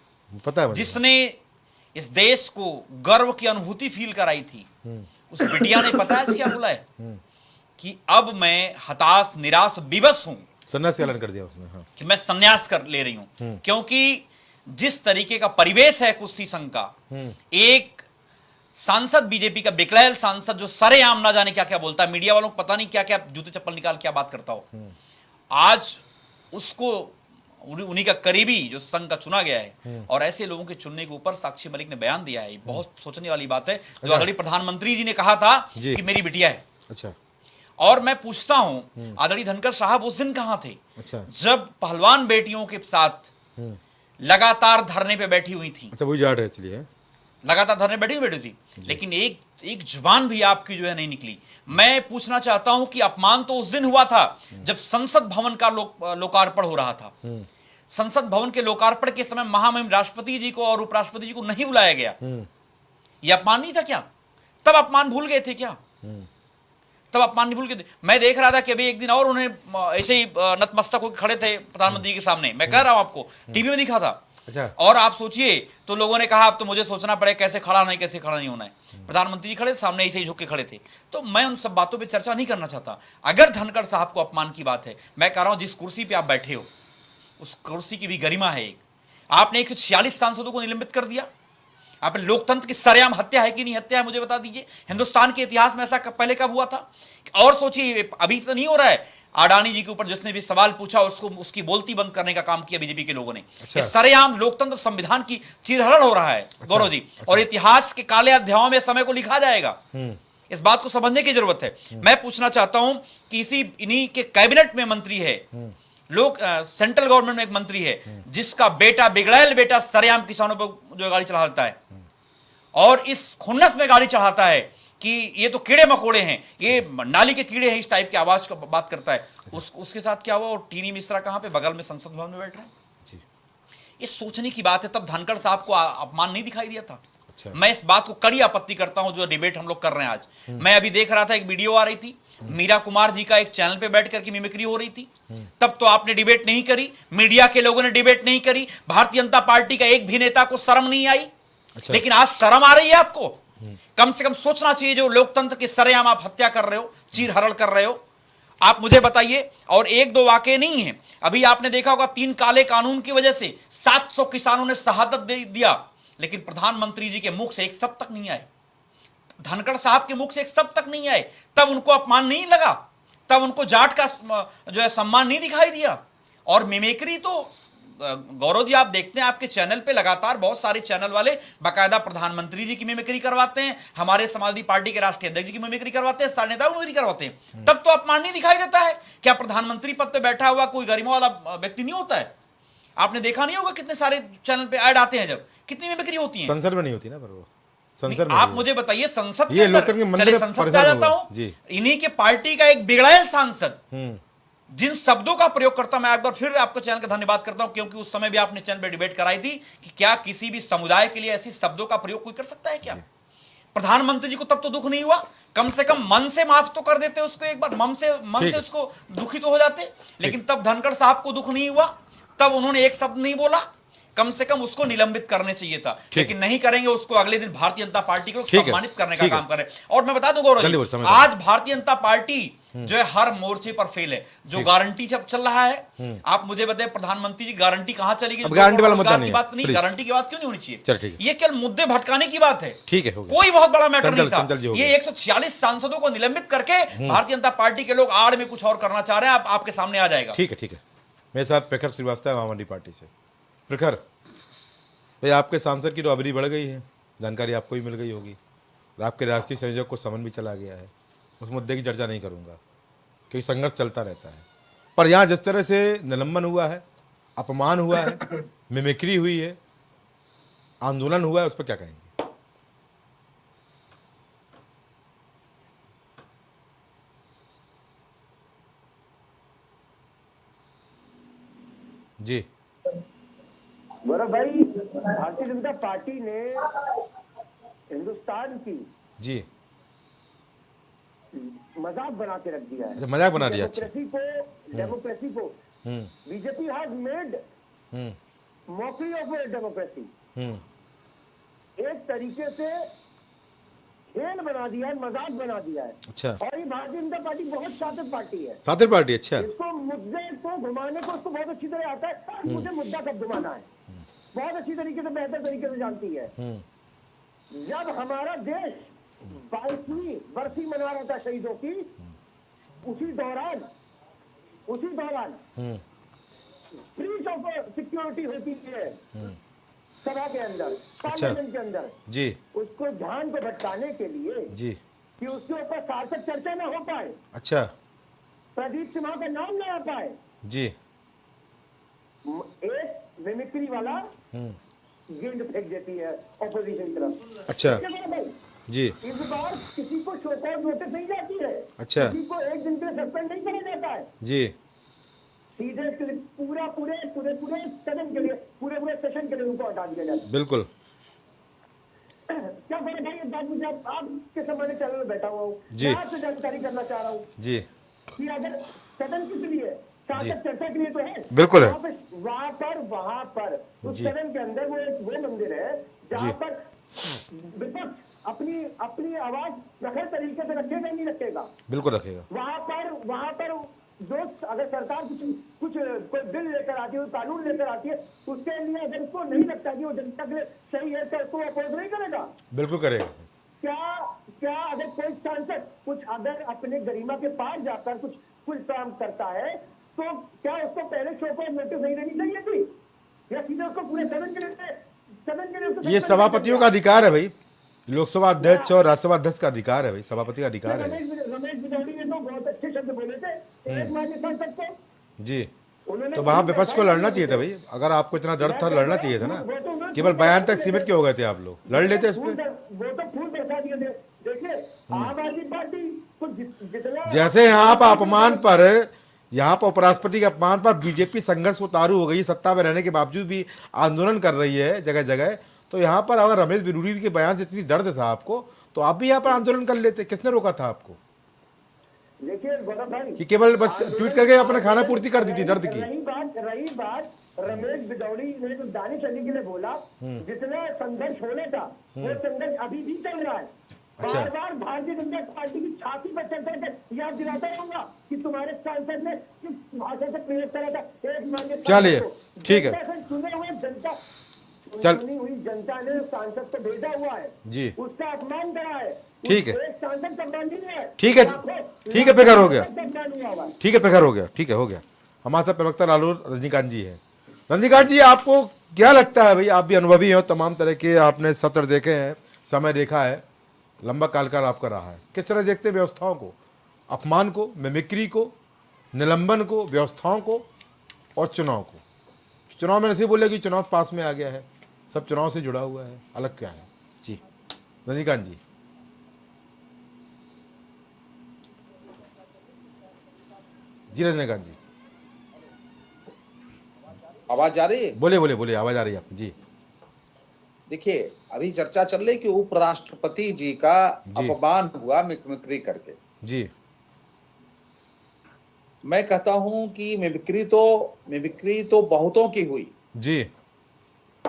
पता है जिसने इस देश को गर्व की अनुभूति फील कराई थी, उस बिटिया ने पता है क्या बोला है कि अब मैं हताश, निराश, विवश हूं, सन्यास ऐलान कर दिया उसने। हाँ। कि मैं संन्यास कर ले रही हूं, क्योंकि जिस तरीके का परिवेश है कुश्ती संघ का, एक सांसद बीजेपी का बिकलैल सांसद जो सरेआम ना जाने क्या क्या बोलता है, मीडिया वालों को पता नहीं क्या क्या जूते चप्पल निकाल क्या बात करता हो, आज उसको उन्हीं का करीबी जो संघ का चुना गया है, और ऐसे लोगों के चुनने के ऊपर साक्षी मलिक ने बयान दिया है। बहुत सोचने वाली बात है, जो आदरणीय प्रधानमंत्री जी ने कहा था कि मेरी बिटिया है। अच्छा। और मैं पूछता हूं, आदरणीय धनखड़ साहब उस दिन कहां थे? अच्छा। जब पहलवान बेटियों के साथ लगातार धरने पे बैठी हुई थी। अच्छा, वही जाट है इसलिए लगातार धरने बैठी थी, लेकिन एक जुबान भी आपकी जो है नहीं निकली। मैं पूछना चाहता हूं कि अपमान तो उस दिन हुआ था जब संसद भवन का लोकार्पण हो रहा था। संसद भवन के लोकार्पण के समय महामहिम राष्ट्रपति जी को और उपराष्ट्रपति जी को नहीं बुलाया गया। यह अपमान नहीं था क्या? तब अपमान भूल गए थे क्या? तब अपमान नहीं भूल गए थे? मैं देख रहा था कि अभी एक दिन और उन्हें ऐसे ही नतमस्तक होकर खड़े थे प्रधानमंत्री के सामने। मैं कह रहा हूं आपको, टीवी में दिखा था, अच्छा। और आप सोचिए, तो लोगों ने कहा अब तो मुझे सोचना पड़े कैसे खड़ा नहीं होना है। प्रधानमंत्री जी खड़े सामने, ऐसे ही झुक के खड़े थे। तो मैं उन सब बातों पे चर्चा नहीं करना चाहता। अगर धनखड़ साहब को अपमान की बात है, मैं कह रहा हूं जिस कुर्सी पे आप बैठे हो उस कुर्सी की भी गरिमा है। एक आपने 146 सांसदों को निलंबित कर दिया। आपने लोकतंत्र की सरेआम हत्या है कि नहीं हत्या है, मुझे बता दीजिए। हिंदुस्तान के इतिहास में ऐसा पहले कब हुआ था? और सोचिए, अभी तो नहीं हो रहा है। अडानी जी के ऊपर जिसने भी सवाल पूछा उसको उसकी बोलती बंद करने का काम किया बीजेपी के लोगों ने। अच्छा। सरेआम लोकतंत्र संविधान की चीरहरण हो रहा है गौरव जी। और इतिहास के काले अध्यायों में समय को लिखा जाएगा। इस बात को समझने की जरूरत है। मैं पूछना चाहता हूं कि इन्हीं के कैबिनेट में मंत्री है, लोग सेंट्रल गवर्नमेंट में एक मंत्री है जिसका बेटा, बिगड़ैल बेटा, सरेआम किसानों पर जो गाड़ी चढ़ाता है और इस खुन्नस में गाड़ी चढ़ाता है कि ये तो कीड़े मकोड़े हैं, ये नाली के कीड़े हैं, इस टाइप की आवाज का बात करता है। उसके साथ क्या हुआ? और टीनी मिश्रा कहां पे? बगल में संसद भवन में बैठ रहे हैं। ये सोचने की बात है। तब धनखड़ साहब को अपमान नहीं दिखाई दिया था। अच्छा। मैं इस बात को कड़ी आपत्ति करता हूं जो डिबेट हम लोग कर रहे हैं आज। मैं अभी देख रहा था, एक वीडियो आ रही थी, मीरा कुमार जी का एक चैनल पे बैठ करके मिमिक्री हो रही थी। तब तो आपने डिबेट नहीं करी, मीडिया के लोगों ने डिबेट नहीं करी, भारतीय जनता पार्टी का एक भी नेता को शर्म नहीं आई। अच्छा। लेकिन आज शर्म आ रही है आपको। कम से कम सोचना चाहिए, जो लोकतंत्र के सरेआम आप हत्या कर रहे हो, चीरहरण कर रहे हो। आप मुझे बताइए, और एक दो वाकये नहीं है। अभी आपने देखा होगा 3 काले कानून की वजह से 700 किसानों ने शहादत दे दिया, लेकिन प्रधानमंत्री जी के मुख से एक शब्द तक नहीं आए, धनखड़ साहब के मुख से एक शब्द तक नहीं आए। तब उनको अपमान नहीं लगा, तब उनको जाट का जो है सम्मान नहीं दिखाई दिया। और मिमिक्री तो गौरव जी आप देखते हैं आपके चैनल पे लगातार बहुत सारे चैनल वाले बाकायदा प्रधानमंत्री जी की मिमिक्री करवाते हैं, हमारे समाजवादी पार्टी के राष्ट्रीय अध्यक्ष जी की मिमिक्री करवाते हैं, सारे नेताओं की मिमिक्री करवाते हैं। तब तो अपमान नहीं दिखाई देता है। क्या प्रधानमंत्री पद पे बैठा हुआ कोई गरिमा वाला व्यक्ति नहीं होता है? आपने देखा नहीं होगा कितने सारे चैनल पे ऐड आते हैं, जब कितनी मिमिक्री होती है। संसद में नहीं होती ना, पर वो संसद में आप मुझे बताइए, संसद के ये अंदर, लोकतंत्र के मंदिर चलिए में संसद पे आ परेशान जाता हुआ। हूं। जी। इन्हीं के पार्टी का एक बिगड़ैल सांसद जिन शब्दों का प्रयोग करता, मैं एक बार फिर आपको चैनल का धन्यवाद करता हूं, क्योंकि उस समय भी आपने चैनल पे डिबेट कराई थी कि क्या किसी भी समुदाय के लिए ऐसी शब्दों का प्रयोग कोई कर सकता है क्या? प्रधानमंत्री जी को तब तो दुख नहीं हुआ, कम से कम मन से माफ तो कर देते उसको एक बार, मन से उसको दुखी तो हो जाते। लेकिन तब धनखड़ साहब को दुख नहीं हुआ, तब उन्होंने एक शब्द नहीं बोला। कम से कम उसको निलंबित करने चाहिए था, लेकिन नहीं करेंगे। उसको अगले दिन भारतीय जनता पार्टी को सम्मानित करने का काम करें। और मैं बता दूं गौरव जी, आज भारतीय जनता पार्टी जो है हर मोर्चे पर फेल है। जो गारंटी जब चल रहा है, आप मुझे बताएं प्रधानमंत्री जी, गारंटी कहां चलेगी? गारंटी वाला मुद्दा नहीं, बात नहीं, गारंटी की बात क्यों नहीं होनी चाहिए? चल, ये केवल मुद्दे भटकाने की बात है। ठीक है, कोई बहुत बड़ा मैटर नहीं था। ये 146 सांसदों को निलंबित करके भारतीय जनता पार्टी के लोग आड़ में कुछ और करना चाह रहे हैं, आपके सामने आ जाएगा। ठीक है। मेरे साथ प्रखर श्रीवास्तव, आम आदमी पार्टी से। प्रखर भाई, आपके सांसद की तो अबरी बढ़ गई है, जानकारी आपको भी मिल गई होगी। आपके राष्ट्रीय संयोजक को समन भी चला गया है। उस मुद्दे की चर्चा नहीं करूंगा क्योंकि संघर्ष चलता रहता है। पर यहाँ जिस तरह से निलंबन हुआ है, अपमान हुआ है, मिमिक्री हुई है, आंदोलन हुआ है, उस पर क्या कहेंगे? जी गौरव भाई, भारतीय जनता पार्टी ने हिंदुस्तान की जी मजाक बना के रख दिया है। मजाक बना दिया। अच्छा। डेमोक्रेसी को BJP has made mockery of democracy. एक तरीके से खेल बना दिया है, मजाक बना दिया है। अच्छा। और ये भारतीय जनता पार्टी बहुत शातिर पार्टी है। शातिर पार्टी, अच्छा। इसको मुद्दे को घुमाने को उसको बहुत अच्छी तरह आता है कि मुझे मुद्दा कब घुमाना है, बहुत अच्छी तरीके से, बेहतर तरीके से जानती है। जब हमारा देश 22वीं बरसी मना रहा था शहीदों की, उसी दौरान ब्रीच ऑफ सिक्योरिटी होती है सभा के अंदर, पार्लियामेंट के अंदर जी, उसको ध्यान को भटकाने के लिए जी, कि उसके ऊपर सार्थक चर्चा न हो पाए, अच्छा, प्रदीप सिन्हा का नाम न आ पाए, जी, एक मिमिक्री वाला गेंद फेंक देती है ऑपोजिशन तरफ। अच्छा जी। इस बार किसी को शो कॉज नोटिस नहीं जाती है। अच्छा। किसी को एक दिन के लिए सस्पेंड नहीं करा जाता है जी। सीधे पूरे सदन के लिए, पूरे सेशन के लिए उनको हटा दिया जाता है। बिल्कुल। क्या बड़े भाई, एक बात मुझे आपके सामने चैनल में बैठा हुआ हूँ, जी, आपसे जानकारी करना चाह रहा हूँ जी, कि अगर सदन किस लिए सांसद चर्चा के लिए तो है। बिल्कुल है। वहां पर उस जी। सदन के अंदर वो मंदिर है जहां जी। पर विपक्ष अपनी अपनी आवाज प्रखर तरीके से रखेगा नहीं रखेगा। बिल्कुल रखेगा। वहां पर जो अगर सरकार कुछ कोई बिल लेकर आती है, कानून लेकर आती है, उसके लिए अगर उसको नहीं लगता कि वो जनता के लिए सही है तो उसको अपोज नहीं करेगा। बिल्कुल करेगा। क्या अगर कोई सांसद कुछ अगर अपने गरिमा के पार जाकर कुछ काम करता है तो क्या उसको पहले शो को नोटिस नहीं देनी चाहिए थी, या सीधे उसको पूरे सदन के लिए उसको ये सभापतियों का अधिकार है भाई, लोकसभा अध्यक्ष और राज्यसभा अध्यक्ष का अधिकार है भाई, सभापति का अधिकार है। रमेश बिजौड़ी ने तो बहुत अच्छे शब्द बोले थे एक मान्य सांसद को। जी। उन्होंने तो वहां विपक्ष को लड़ना चाहिए था भाई, अगर आपको इतना दर्द था लड़ना चाहिए था ना, केवल बयान तक सीमित क्यों हो गए थे आप लोग, लड़ लेते इस पे। वो तो फूल बरसा दिए थे। देखिए आम आदमी पार्टी को जितना जैसे यहाँ पर अपमान पर, यहाँ पर उपराष्ट्रपति के अपमान पर बीजेपी संघर्ष उतारू हो गई, सत्ता में रहने के बावजूद भी आंदोलन कर रही है जगह जगह, तो यहाँ पर अगर रमेश बिरूरी के बयान से इतनी दर्द था आपको, तो आप भी यहाँ पर आंदोलन कर लेते, किसने रोका था आपको? देखिए गौरव भाई कि केवल बस ट्वीट करके अपने खाना पूर्ति कर दी थी दर्द की। रही बात रमेश बिजौड़ी ने जो दानिश अली के लिए बोला, जितना संघर्ष होना था वो संघर्ष अभी भी चल रहा है। अच्छा। बार बार भारतीय जनता पार्टी की छाती पर चढ़ कर याद दिलाता रहूंगा कि तुम्हारे सांसद ने किस भाषा से प्रयोग करा था। एक मान्य चलिए, ठीक है। जनता से चुने हुए चल- हुई जनता ने सांसद को भेजा हुआ है जी। उसका अपमान करा है। ठीक है। एक सांसद सम्मानित है। ठीक है, ठीक है, बेकार हो गया। सम्मान हुआ हुआ है। ठीक है, प्रखर हो गया, ठीक है, हो गया। हमारे साथ प्रवक्ता लालू रजनीकांत जी हैं। रजनीकांत जी, आपको क्या लगता है भाई, आप भी अनुभवी हो, तमाम तरह के आपने सत्र देखे हैं, समय देखा है, लंबा कालकाल आपका रहा है, किस तरह देखते हैं व्यवस्थाओं को, अपमान को, मिमिक्री को, निलंबन को, व्यवस्थाओं को और चुनाव को? चुनाव में नहीं बोले कि चुनाव पास में आ गया है, सब चुनाव से जुड़ा हुआ है, अलग क्या है? जी रजनीकांत जी। जी रजनीकांत जी, आवाज आ रही है? बोलिए बोलिए बोलिए, आवाज आ रही है आपकी जी। देखिए अभी चर्चा चल रही कि उपराष्ट्रपति जी का जी। अपमान हुआ मिमिक्री करके। जी। मैं कहता हूं कि मिमिक्री तो बहुतों की हुई। जी।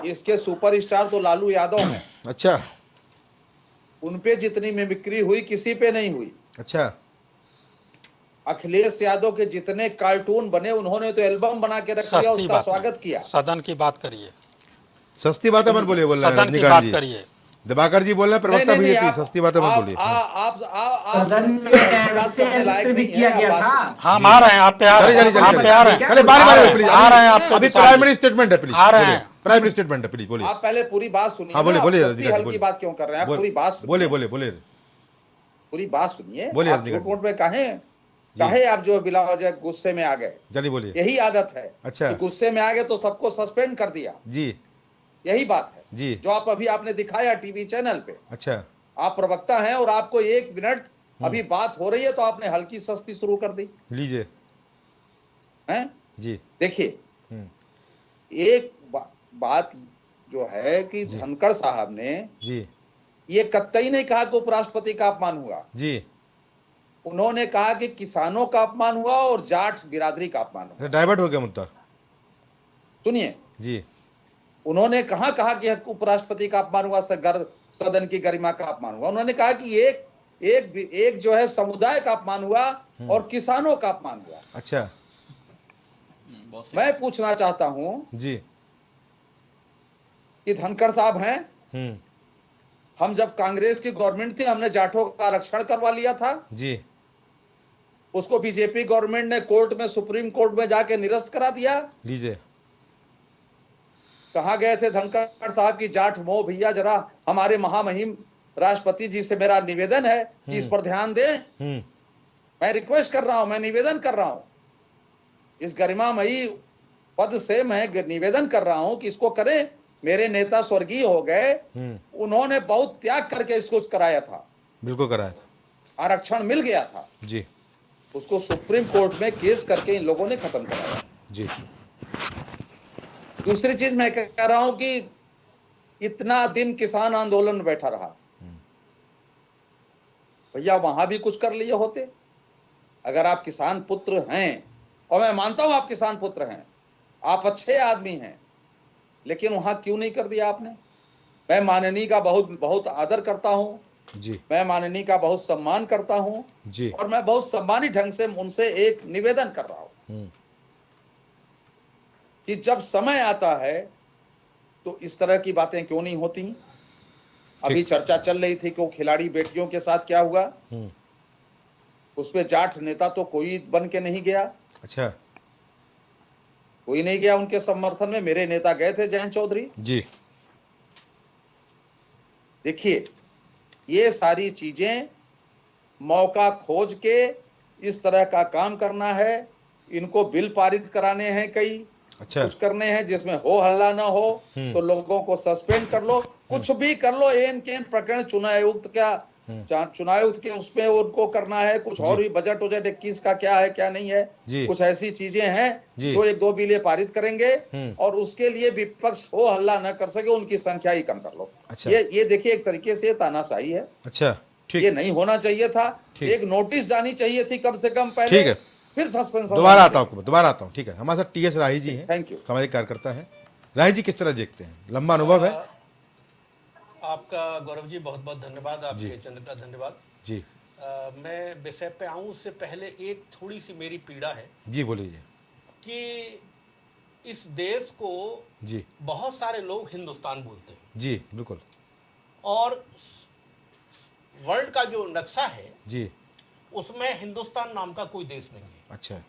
इसके सुपरस्टार तो लालू यादव हैं। अच्छा। उनपे जितनी मिमिक्री हुई किसी पे नहीं हुई। अच्छा। अखिलेश यादव के जितने कार्टून बने उन्होंने तो एल्बम बना के रख दिया, सस्ती उसका बात स्वागत किया। सदन की बात करिए, सस्ती बातें मत बोलिए, बोल रहे हैं सदन की रजनीकांत बात जी। करिए। दिवाकर जी बोल रहे हैं प्रवक्ता नहीं, बीजेपी, आप- सस्ती बातें मत बोलिए। आप सदन में बात करने ऐसे लायक भी नहीं किया है, गया आप था। बात सुनिए। हम आ रहे हैं, आप पे आ रहे चलिए, हैं, चलिए, आप चलिए, पे आ रहे हैं। चलिए, बारी बारी प्लीज, आ रहे हैं आप पे अभी विशाल प्राइमरी स्टेटमेंट है, प्लीज आ रहे हैं। प्राइमरी स्टेटमेंट है, प्लीज बोलिए। आप पहले पूरी बात सुनिए। हाँ, बोलिए, ना, बोलिए, आप सस्ती रजनीकांत जी, हल्की बोलिए। बात क्यों कर रहे हैं? आप पूरी बात सुनिए। बोलिए बोलिए बोलिए। पूरी बात सुनिए। बोलिए, आप रजनीकांत झूठ-मूठ में काहे आप जो बिला वजह गुस्से में आ गए? जल्दी बोलिए। यही आदत है। अच्छा। कि गुस्से में आ गए तो सबको सस्पेंड कर दिया। जी। यही बात है जी। जो आपने दिखाया टीवी चैनल पे। अच्छा। आप प्रवक्ता हैं और आपको 1 मिनट अभी बात हो रही है तो आपने हल्की सस्ती शुरू कर दी लीजिए। हैं? जी। देखिए हम्म। एक बात जो है कि धनखड़ साहब ने जी। ये कतई नहीं कहा कि उपराष्ट्रपति का अपमान हुआ। जी। उन्होंने कहा कि किसानों का अपमान हुआ और जाट बिरादरी का अपमान हुआ। डाइवर्ट हो गया मुद्दा। सुनिए, जी। उन्होंने कहा कि उपराष्ट्रपति का अपमान हुआ, सदन की गरिमा का अपमान हुआ। उन्होंने कहा कि एक जो है समुदाय का अपमान हुआ और किसानों का अपमान हुआ। अच्छा। मैं पूछना चाहता हूं जी। कि धनखड़ साहब हैं, हम्म। हम जब कांग्रेस की गवर्नमेंट थी हमने जाटों का आरक्षण करवा लिया था। जी। उसको बीजेपी गवर्नमेंट ने कोर्ट में, सुप्रीम कोर्ट में जाके निरस्त करा दिया। लीजिए। कहा गए थे धनखड़ साहब की जाट मोह भैया, जरा हमारे महामहिम राष्ट्रपति जी से मेरा निवेदन है कि इस पर ध्यान दें। मैं रिक्वेस्ट कर रहा हूं, मैं निवेदन कर रहा हूं, इस गरिमामयी पद से मैं निवेदन कर रहा हूं कि इसको करें। मेरे नेता स्वर्गीय हो गए, उन्होंने बहुत त्याग करके इसको कराया था। बिल्कुल कराया था, आरक्षण मिल गया था जी। उसको सुप्रीम कोर्ट में केस करके इन लोगों ने खत्म कराया जी। दूसरी चीज मैं कह रहा हूं कि इतना दिन किसान आंदोलन में बैठा रहा, भैया वहां भी कुछ कर लिए होते। अगर आप किसान पुत्र हैं और मैं मानता हूं आप किसान पुत्र हैं, आप अच्छे आदमी हैं, लेकिन वहां क्यों नहीं कर दिया आपने? मैं माननीय का बहुत बहुत आदर करता हूं जी मैं माननीय का बहुत सम्मान करता हूं जी और मैं बहुत सम्मानित ढंग से उनसे एक निवेदन कर रहा हूं कि जब समय आता है तो इस तरह की बातें क्यों नहीं होती। अभी चर्चा चल रही थी कि वो खिलाड़ी बेटियों के साथ क्या हुआ, उस पे जाट नेता तो कोई बन के नहीं गया, अच्छा कोई नहीं गया उनके समर्थन में। मेरे नेता गए थे, जयंत चौधरी जी देखिए, ये सारी चीजें मौका खोज के इस तरह का काम करना है। इनको बिल पारित कराने हैं, कई अच्छा कुछ करने हैं जिसमें हो हल्ला ना हो, तो लोगों को सस्पेंड कर लो, कुछ भी कर लो। एन के प्रकरण चुनाव आयुक्त चुनाव आयुक्त के उसमें उनको करना है, कुछ और भी बजट 21 का क्या है क्या नहीं है, कुछ ऐसी चीजें हैं जो 1-2 बिलें पारित करेंगे और उसके लिए विपक्ष हो हल्ला न कर सके, उनकी संख्या ही कम कर लो। अच्छा ये देखिए, एक तरीके से तानाशाही है। अच्छा ठीक ये नहीं होना चाहिए था। एक नोटिस जानी चाहिए थी कम से कम पहले, ठीक है, फिर सस्पेंशन। दोबारा आता हूँ, दोबारा आता हूँ। ठीक है, हमारे साथ टीएस राही जी हैं, थैंक यू। सामाजिक कार्यकर्ता हैं। राही जी किस तरह देखते हैं, लंबा अनुभव है आपका। गौरव जी बहुत बहुत धन्यवाद, आपके चंद्र का धन्यवाद जी। मैं विषय पे आऊँ उससे पहले एक थोड़ी सी मेरी पीड़ा है जी बोलिए कि इस देश को जी बहुत सारे लोग हिंदुस्तान बोलते हैं जी बिल्कुल, और वर्ल्ड का जो नक्शा है जी उसमें हिंदुस्तान नाम का कोई देश नहीं है। अच्छा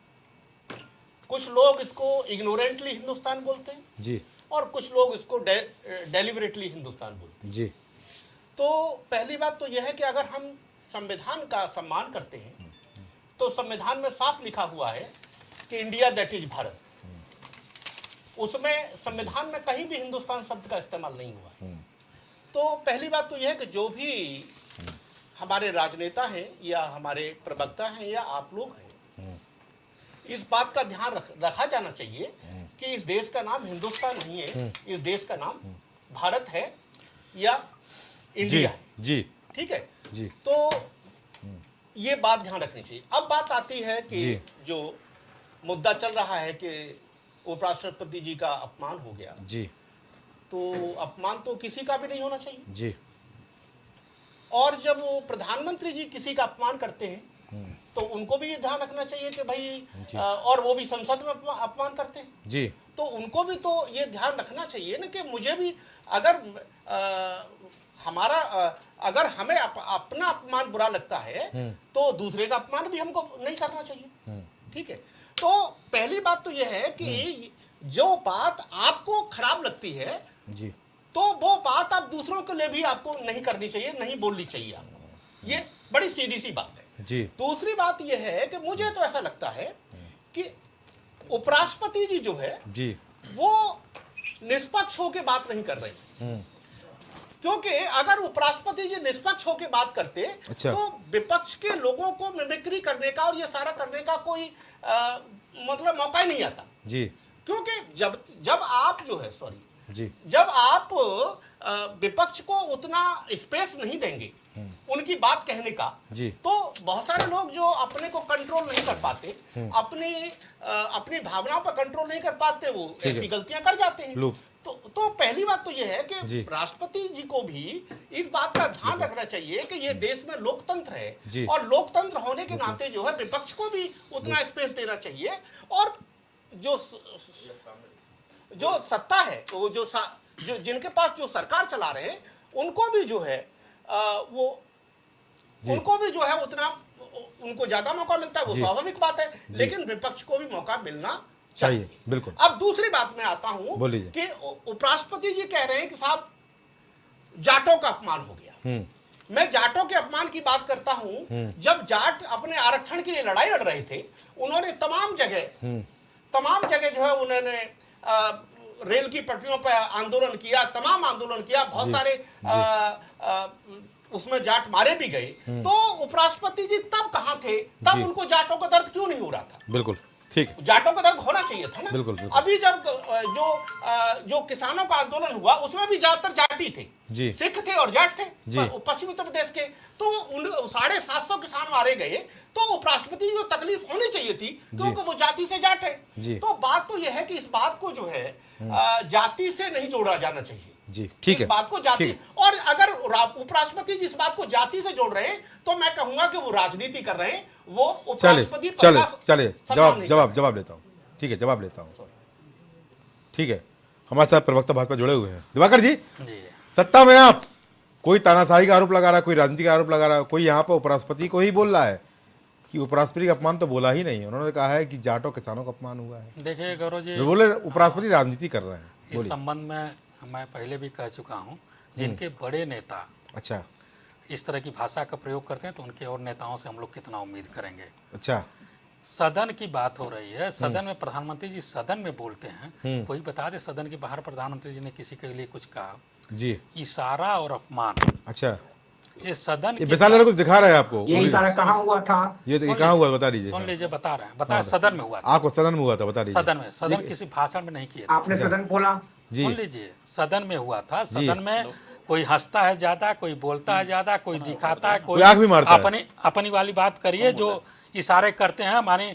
कुछ लोग इसको इग्नोरेंटली हिंदुस्तान बोलते हैं जी और कुछ लोग इसको डेलिबरेटली हिंदुस्तान बोलते हैं। जी तो पहली बात तो यह है कि अगर हम संविधान का सम्मान करते हैं तो संविधान में साफ लिखा हुआ है कि इंडिया दैट इज भारत। उसमें संविधान में कहीं भी हिंदुस्तान शब्द का इस्तेमाल नहीं हुआ है। तो पहली बात तो यह है कि जो भी हमारे राजनेता हैं या हमारे प्रवक्ता हैं या आप लोग हैं, इस बात का ध्यान रखा जाना चाहिए कि इस देश का नाम हिंदुस्तान नहीं है, इस देश का नाम भारत है या इंडिया है। जी ठीक है जी तो ये बात ध्यान रखनी चाहिए। अब बात आती है कि जो मुद्दा चल रहा है कि उपराष्ट्रपति जी का अपमान हो गया, जी तो अपमान तो किसी का भी नहीं होना चाहिए। जी और जब वो प्रधानमंत्री जी किसी का अपमान करते हैं तो उनको भी ये ध्यान रखना चाहिए कि भाई और वो भी संसद में अपमान करते हैं जी तो उनको भी तो ये ध्यान रखना चाहिए ना कि मुझे भी अगर अगर हमें अपना अपमान बुरा लगता है तो दूसरे का अपमान भी हमको नहीं करना चाहिए। ठीक है, तो पहली बात तो यह है कि जो बात आपको खराब लगती है जी तो वो बात आप दूसरों के लिए भी आपको नहीं करनी चाहिए, नहीं बोलनी चाहिए आपको। ये बड़ी सीधी सी बात है। जी दूसरी बात यह है कि मुझे तो ऐसा लगता है कि उपराष्ट्रपति जी जो है जी वो निष्पक्ष होकर बात नहीं कर रहे, क्योंकि अगर उपराष्ट्रपति जी निष्पक्ष होकर बात करते अच्छा। तो विपक्ष के लोगों को मिमिक्री करने का और ये सारा करने का कोई मतलब मौका ही नहीं आता। जी क्योंकि जब आप जो है जी जब आप विपक्ष को उतना स्पेस नहीं देंगे उनकी बात कहने का, जी तो बहुत सारे लोग जो अपने को कंट्रोल नहीं कर पाते, अपनी भावनाओं पर कंट्रोल नहीं कर पाते, वो ऐसी गलतियां कर जाते हैं। तो पहली बात तो यह है कि राष्ट्रपति जी को भी इस बात का ध्यान रखना चाहिए कि ये देश में लोकतंत्र है और लोकतंत्र होने के नाते जो है विपक्ष को भी उतना स्पेस देना चाहिए। और जो सत्ता है वो जो जिनके पास जो सरकार चला रहे हैं उनको भी जो है उनको भी जो है उतना उनको ज्यादा मौका मिलता है, वो स्वाभाविक बात है, लेकिन विपक्ष को भी मौका मिलना चाहिए। बिल्कुल। अब दूसरी बात में आता हूं कि उपराष्ट्रपति जी कह रहे हैं कि साहब जाटों का अपमान हो गया। मैं जाटों के अपमान की बात करता हूं। जब जाट अपने आरक्षण के लिए लड़ाई लड़ रहे थे, उन्होंने तमाम जगह जो है उन्होंने रेल की पटरियों पर आंदोलन किया, तमाम आंदोलन किया, बहुत सारे उसमें जाट मारे भी गए। तो उपराष्ट्रपति जी तब कहां थे? तब उनको जाटों का दर्द क्यों नहीं हो रहा था? बिल्कुल ठीक, जाटों का दर्द होना चाहिए था ना। बिल्कुल। अभी जब जो किसानों का आंदोलन हुआ उसमें भी ज्यादातर जाटी थे, जी। सिख थे और जाट थे जी। पश्चिमी उत्तर प्रदेश के। तो उन 750 किसान मारे गए, तो उपराष्ट्रपति को तकलीफ होनी चाहिए थी क्योंकि वो जाति से जाट है। जी। तो बात तो यह है कि इस बात को जो है जाति से नहीं जोड़ा जाना चाहिए जी, ठीक है, इस बात को जाति, ठीक। और अगर उपराष्ट्रपति जी इस बात को जाति से जोड़ रहे हैं तो मैं कहूंगा कि वो राजनीति कर रहे हैं, वो उपराष्ट्रपति पद का चले सम्मान नहीं जवाब लेता हूँ। ठीक है, जवाब लेता हूँ। ठीक है, हमारे साथ प्रवक्ता भाजपा जुड़े हुए हैं। दिवाकर जी, जी सत्ता में आप, कोई तानाशाही का आरोप लगा रहा है, कोई राजनीति का आरोप लगा रहा है, कोई यहाँ पर उपराष्ट्रपति को ही बोल रहा है कि उपराष्ट्रपति का अपमान तो बोला ही नहीं, उन्होंने कहा है कि जाटों किसानों का अपमान हुआ है। देखिए गौरव जी, वे बोले उपराष्ट्रपति राजनीति कर रहे हैं। इस बोलिए। संबंध में मैं पहले भी कह चुका हूं, जिनके बड़े नेता अच्छा इस तरह की भाषा का प्रयोग करते हैं तो उनके और नेताओं से हम लोग कितना उम्मीद करेंगे। अच्छा सदन की बात हो रही है, सदन में प्रधानमंत्री जी सदन में बोलते हैं, कोई बता दे सदन के बाहर प्रधानमंत्री जी ने किसी के लिए कुछ कहा? जी, इशारा और अपमान, अच्छा, ये सदन ये के बेसाल कुछ दिखा रहे हैं आपको? ये इशारा कहाँ हुआ था? ये सुन कहाँ लीजिए, हुआ बता दीजिए। सुन लीजिए, बता रहे हैं, बता सदन में हुआ था, आपको सदन में हुआ था, बता दीजिए। सदन में, सदन किसी भाषण में नहीं किए थे। आपने सदन बोला? जी। सुन लीजिए, सदन में हुआ था, सदन में कोई हंसता है ज्यादा, कोई बोलता है ज्यादा, कोई दिखाता है, कोई आँख भी मारता है। अपनी वाली बात करिए। जो इशारे करते हैं, माने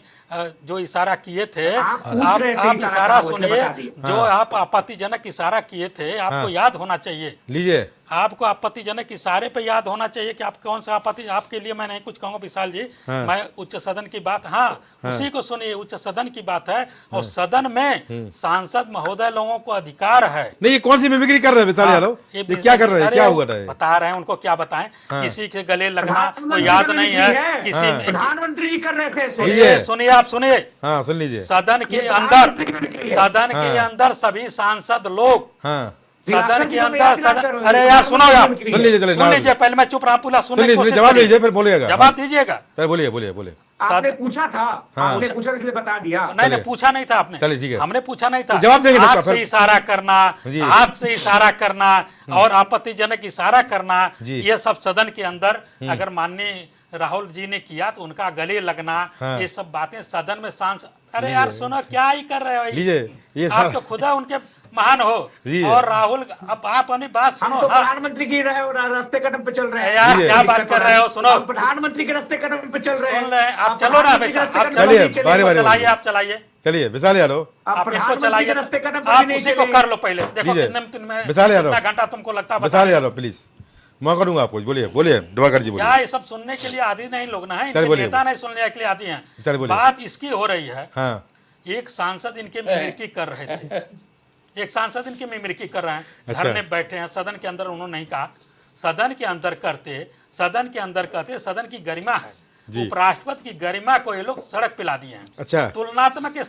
जो इशारा किए थे, आप पूछ आप रहे थे इशारा इशारा कहाँ हुआ, सुनिए, इसलिए बता दिए। जो आप आपत्तिजनक इशारा किए थे, आपको याद होना चाहिए। लीजिए, आपको आपत्तिजनक इशारे पे याद होना चाहिए कि आप कौन सा आपत्ति, आपके लिए मैं नहीं कुछ कहूँगा विशाल जी। मैं उच्च सदन की बात, उसी को सुनिए, उच्च सदन की बात है, और सदन में सांसद महोदय लोगों को अधिकार है। नहीं ये कौन सी मिमिक्री कर रहे हैं विशाल यादव? ये क्या कर रहे हैं, अरे क्या हुआ था? बता रहे हैं, उनको क्या बताएं, किसी के गले लगना को याद नहीं है, किसी में प्रधानमंत्री जी कर रहे थे। सुनिए सुनिए, आप सुनिए, हाँ सुन लीजिए। सदन के अंदर सभी सांसद लोग, हाँ सदन के अंदर सदन, अरे यार सुनो यार, सुन लीजिए, चले सुन लीजिए, पहले मैं चुप रहा, पूरा सुनने की कोशिश जवाब करिए। लीजिए, फिर बोलिएगा। जवाब दीजिएगा, फिर बोलिए बोलिए बोलिए। आपने पूछा था, आपने पूछा- पूछा इसलिए बता दिया। नहीं पूछा नहीं था आपने, चलिए, ठीक है। हमने पूछा नहीं था। तो जवाब देंगे हाथ सबका, से फिर- इशारा करना, जी। हाथ से इशारा करना और आपत्तिजनक इशारा करना, जी। ये सब सदन के अंदर अगर माननीय राहुल जी ने किया तो उनका गले लगना, ये सब बातें सदन में सांसद, अरे यार सुनो, क्या ही कर रहे हो? लीजिए, ये आप तो खुदा उनके महान हो। जी। और राहुल, अब आप अपनी बात सुनो। हम तो हाँ प्रधानमंत्री की रास्ते कदम पे चल रहे हैं। यार, क्या बात कर रहे हो? सुनो, हम प्रधानमंत्री के रास्ते कदम पे चल रहे हैं। सुन रहे हैं आप, चलो ना भाई साहब, आप चलिए, चलिए, बारी बारी चलाइए, बोलिए। आप चलाइए, चलिए विशाल यादव, आप इनको चलाइए, आप आप उसी को कर लो पहले। देखो लीजिए। कितने विशाल यादव। कितना घंटा तुमको लगता है विशाल बताने यादव प्लीज, मौका दूंगा आपको। बोलिए बोलिए दिवाकर जी, बोलिए। क्या ये सब सुनने के लिए आदि नहीं लोग ना है, चल इनके बोलिए। नेता नहीं सुनने के लिए आती हैं। चल बोलिए। बात इसकी हो रही है, हाँ एक सांसद इनके मिमिक्री कर रहे थे, एक सांसद इनकी मिमिक्री कर रहे हैं, अच्छा। धरने बैठे हैं सदन के अंदर, उन्होंने नहीं कहा, सदन के अंदर करते, सदन के अंदर कहते, सदन की गरिमा है, जी। उपराष्ट्रपति की गरिमा को ये लोग सड़क पे ला दिए हैं। अच्छा, तुलनात्मक ये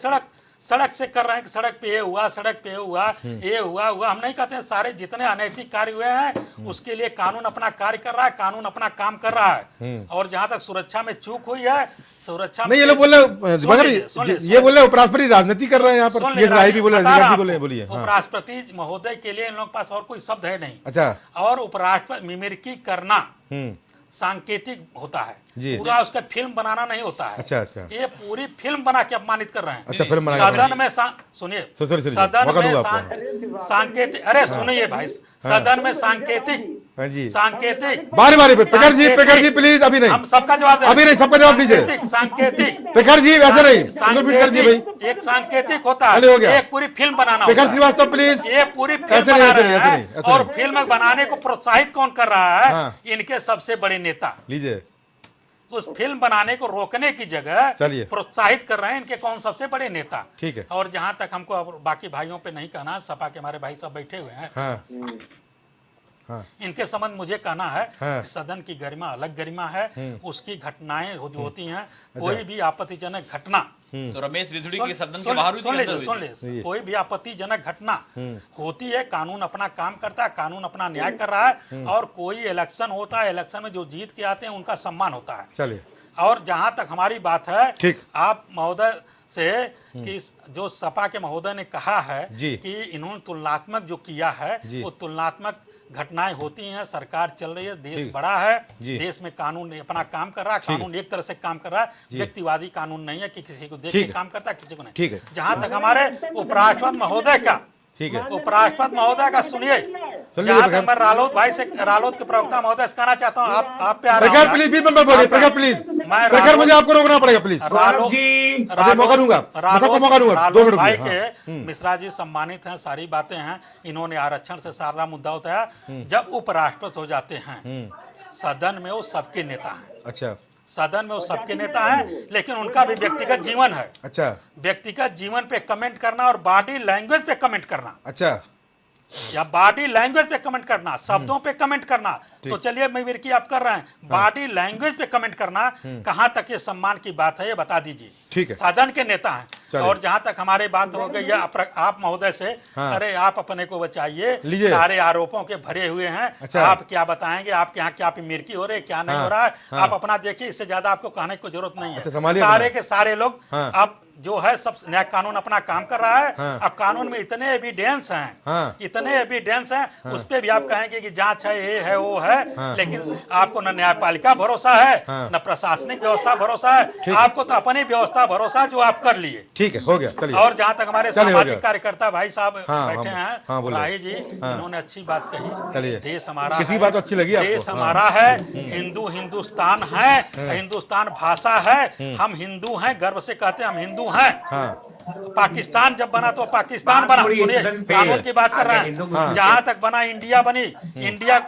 सड़क से कर रहे हैं कि सड़क पे ये हुआ, सड़क पे ये हुआ, ये हुआ। हम नहीं कहते हैं, सारे जितने अनैतिक कार्य हुए हैं उसके लिए कानून अपना कार्य कर रहा है, कानून अपना काम कर रहा है। और जहां तक सुरक्षा में चूक हुई है, सुरक्षा नहीं ये लोग बोल रहे, दिवाकर जी, ये बोल रहे उपराष्ट्रपति राजनीति कर रहे हैं यहाँ पर, ये राय भी बोले, अधिकारी बोले, बोलिए। हाँ। उपराष्ट्रपति महोदय के लिए इन लोगों के पास और कोई शब्द है नहीं। अच्छा, और उपराष्ट्रपति मिमिक्री करना सांकेतिक होता है, जी। पूरा उसका फिल्म बनाना नहीं होता है। अच्छा, अच्छा। ये पूरी फिल्म बना के अपमानित कर रहे हैं। अच्छा, फिल्म बना के सदन में सुनिए, सुनिए, सदन मौका में दूंगा आपको। सांकेतिक, अरे सुनिए भाई, सदन में सांकेतिक, हाँ जी, सांकेतिक, बारी बारी पे पेकर जी प्लीज, अभी नहीं, हम सबका जवाब दे, अभी नहीं, सबका जवाब लीजिए। सांकेतिक, पेकर जी ऐसे नहीं, कर दिए भाई। सांकेतिक, एक सांकेतिक होता चलिए, हो गया। है, एक पूरी फिल्म बनाना पेकर होता है। श्रीवास्तव प्लीज, ये पूरी ऐसे फिल्म नहीं, बना ऐसे रहे नहीं, ऐसे हैं, नहीं, ऐसे और नहीं। फिल्म बनाने को प्रोत्साहित कौन कर रहा है? हाँ। इनके सबसे बड़े नेता। लीजिए, उस फिल्म बनाने को रोकने की जगह चलिए। प्रोत्साहित कर रहे हैं इनके कौन सबसे बड़े नेता। ठीक है। और जहां तक हमको अब बाकी भाइयों पे नहीं कहना, सपा के हमारे भाई सब बैठे हुए हैं, हाँ हाँ इनके संबंध मुझे कहना है, हाँ। सदन की गरिमा अलग गरिमा है, उसकी घटनाएं जो होती हैं, कोई भी आपत्तिजनक घटना, तो रमेश बिधुड़ी के सदन के सुन बाहर हुई थी, सुन अंदर लीजिए, सुन हुई थी? लीजिए, कोई भी आपत्तिजनक घटना होती है, कानून अपना काम करता है, कानून अपना न्याय कर रहा है, और कोई इलेक्शन होता है, इलेक्शन में जो जीत के आते हैं उनका सम्मान होता है। चलिए, और जहां तक हमारी बात है, ठीक। आप महोदय से कि जो सपा के महोदय ने कहा है जी। कि इन्होंने तुलनात्मक जो किया है, जी। वो तुलनात्मक घटनाएं होती हैं, सरकार चल रही है, देश बड़ा है, देश में कानून अपना काम कर रहा है, कानून एक तरह से काम कर रहा है, व्यक्तिवादी कानून नहीं है कि किसी को देख के काम करता है, किसी को नहीं। जहां तक हमारे उपराष्ट्रपति महोदय का उपराष्ट्रपति महोदय का सुनिए, जहां तक मैं रालोद भाई से, रालोद के प्रवक्ता महोदय से कहना चाहता हूं, आप पे आ रहा हूं प्लीज प्लीज मैं मुझे आपको रोकना पड़ेगा प्लीज। रालोद भाई के मिश्रा जी सम्मानित हैं, सारी बातें हैं, इन्होंने आरक्षण से सारा मुद्दा उठाया। जब उपराष्ट्रपति हो जाते हैं सदन में वो सबके नेता हैं। अच्छा, सदन में वो सबके नेता हैं, लेकिन उनका भी व्यक्तिगत जीवन है। अच्छा, व्यक्तिगत जीवन पे कमेंट करना और बॉडी लैंग्वेज पे कमेंट करना, अच्छा, या बॉडी लैंग्वेज पे कमेंट करना, शब्दों पे कमेंट करना, तो चलिए मैं विरकी आप कर रहे हैं, बॉडी लैंग्वेज पे कमेंट करना कहां तक ये सम्मान की बात है, ये बता दीजिए। ठीक है, सदन के नेता हैं। और जहां तक हमारी बात हो गई आप महोदय से, अरे आप अपने को बचाइए, सारे आरोपों के भरे हुए हैं। अच्छा, आप क्या बताएंगे, आपके यहाँ क्या मिर्की हो रही है, क्या नहीं हो रहा है, आप अपना देखिए, इससे ज्यादा आपको कहने की जरूरत नहीं है। सारे के सारे लोग अब जो है सब न्याय कानून अपना काम कर रहा है। अब कानून में इतने एविडेंस हैं, इतने एविडेंस हैं, उस पे भी आप कहेंगे कि जांच है, ये है, वो है, लेकिन आपको न न्यायपालिका भरोसा है, न प्रशासनिक व्यवस्था भरोसा है, आपको तो अपनी व्यवस्था भरोसा जो आप कर लिए। ठीक है, हो गया, चलिए। और जहां तक हमारे सामाजिक कार्यकर्ता भाई साहब बैठे हैं, राही जी, इन्होंने अच्छी बात कही। देश हमारा, किसी बात अच्छी लगी आपको? देश हमारा है, हिंदुस्तान है, हिंदुस्तान भाषा है, हम हिंदू हैं, गर्व से कहते हैं हम हिंदू हैं। पाकिस्तान जब बना तो पाकिस्तान बना, सुनिए कानून की बात कर रहे हैं, जहां तक बना इंडिया बनी, इंडिया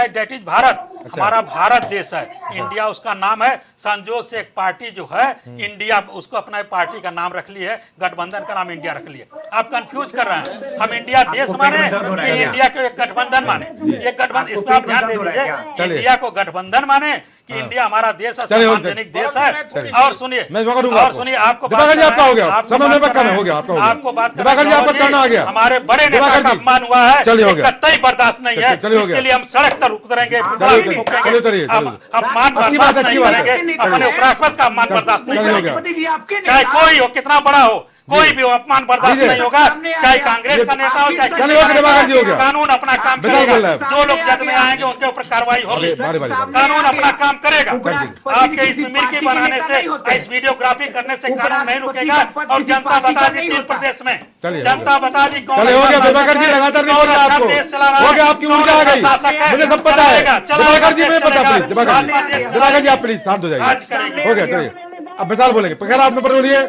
दैट इज भारत, हमारा भारत देश है, इंडिया उसका नाम है। संजोग से एक पार्टी जो है इंडिया, उसको अपना पार्टी का नाम रख ली है, गठबंधन का नाम इंडिया रख लिया। आप कंफ्यूज कर रहे हैं, हम इंडिया देश माने कि इंडिया को एक गठबंधन माने, एक गठबंधन, इस पर आप ध्यान दे दीजिए, इंडिया को गठबंधन माने कि इंडिया हमारा देश है, सार्वजनिक देश है। और सुनिए आपको आपको बात करना आ गया, हमारे बड़े नेता का अपमान हुआ है, कतई बर्दाश्त नहीं है, इसके लिए हम सड़क पर उतरेंगे, अपमान बर्दाश्त नहीं करेंगे, अपने उपराष्ट्रपति का अपमान बर्दाश्त नहीं करेंगे, चाहे कोई हो, कितना बड़ा हो, कोई भी अपमान बर्दाश्त नहीं होगा, चाहे कांग्रेस का नेता हो, चाहे किसी का, कानून अपना काम करेगा। जो लोग जद में आएंगे उनके ऊपर कार्रवाई होगी, कानून अपना काम करेगा। आपके इस मिर्की बनाने से, इस वीडियोग्राफी करने से कानून नहीं रुकेगा। और जनता बता दी 3 प्रदेश में, जनता बता दी कौन देश चला रहा है, कौन शासक है, अब मिसाल बोलेंगे, आप नंबर बोलिए।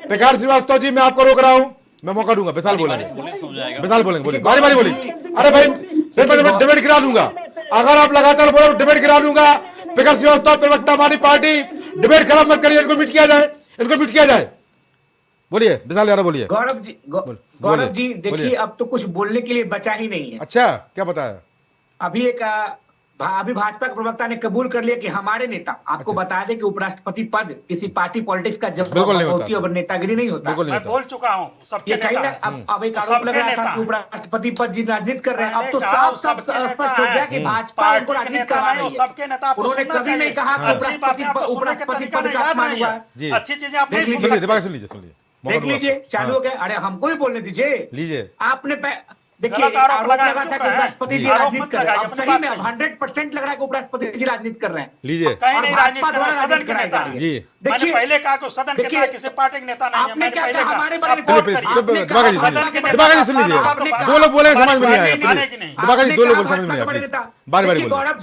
प्रकाश श्रीवास्तव जी, मैं आपको रोक रहा हूं, मैं मौका दूंगा, मिसाल बोलेंगे, मिसाल बोलेंगे, बोलिए, बारी बारी बोलिए। अरे भाई, डिबेट गिरा दूंगा, अगर आप लगातार बोलो डिबेट गिरा दूंगा। प्रकाश श्रीवास्तव, प्रवक्ता हमारी पार्टी, डिबेट खराब मत करिए, इनको मिट किया जाए, इनको मिट किया जाए। बोलिए, मिसाल यार बोलिए। गौरव जी देखिए, अब तो कुछ बोलने के लिए बचा ही नहीं है। अच्छा, क्या बताया? अभी भाजपा के प्रवक्ता ने कबूल कर लिया कि हमारे नेता, आपको बता दें कि उपराष्ट्रपति पद किसी पार्टी पॉलिटिक्स का जब होती है, नेतागिरी नहीं होता। मैं बोल चुका हूँ, सबके नेता। अब एक आरोप लग रहा था कि उपराष्ट्रपति पद जी राजनीति कर रहे हैं, अब तो साफ स्पष्ट हो गया कि भाजपा उनको राजनीति करवा रही है। सबके नेता, उन्होंने कभी नहीं कहा उपराष्ट्रपति पद का अपमान हुआ है। अच्छी चीजें आप नहीं सुन लीजिए, देख लीजिए, चालू हो गया। अरे हमको भी बोलने दीजिए, लीजिए। आपने देखिए आरोप लगा था कि उपराष्ट्रपति जी राजनीति कर रहे हैं, अब सही में 100% लग रहा है कि उपराष्ट्रपति जी राजनीति कर रहे हैं। लीजिए, कहीं नहीं राजनीति कर रहे, सदन के नेता हैं। जी, मैंने पहले कहा कि सदन के नेता किसी पार्टी के नेता नहीं है, मैंने पहले कहा। हमारे आप कोट करिए, सदन के नेता। सुन लीजिए, दो लोग बोले समझ में नहीं आएगा, दो लोग बोले समझ में नहीं आएगा, बारी बारी। गौरव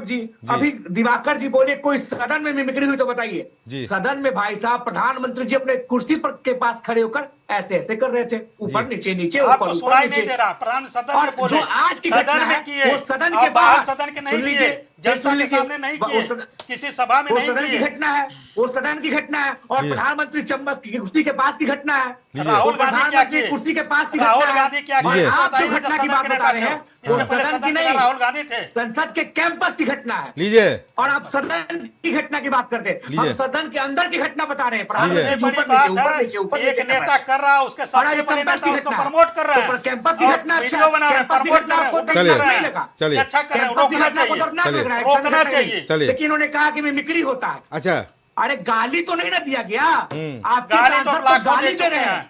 जी, अभी दिवाकर जी बोले कोई सदन में मिमिक्री हुई तो बताइए। सदन में भाई साहब प्रधानमंत्री जी अपने कुर्सी पर के पास खड़े होकर ऐसे ऐसे कर रहे थे, ऊपर नीचे नीचे, ऊपर सुनाई नहीं दे रहा। प्रधान सदन में बोले, आज की सदन में किए, सदन के बाहर सदन के नहीं किए, जनता के सामने नहीं किए, किसी सभा में नहीं किए। घटना है, वो सदन की घटना है, और प्रधानमंत्री चम्बक की कुर्सी के पास की घटना है। राहुल गांधी क्या किए, कुर्सी के पास की राहुल गांधी क्या किए, आप जो घटना की बात बता रहे हैं, इसके पहले सदन के राहुल गांधी थे, संसद के कैंपस की घटना है। लीजिए, और आप सदन की घटना की बात करते हैं, हम सदन के अंदर की घटना बता रहे हैं। सबसे बड़ी बात है, एक नेता कर रहा है, उसके सबसे बड़े नेता उसको प्रमोट कर रहे हैं, कैंपस की घटना वीडियो बना रहे हैं, प्रमोट कर रहे हैं, अच्छा कर रहे हैं, रोकना चाहिए, रोकना चाहिए। लेकिन उन्होंने कहा कि मिमिक्री होता है। अच्छा, अरे गाली तो नहीं ना दिया गया, आपके गाली तो सांसद को गाली दे रहे हैं,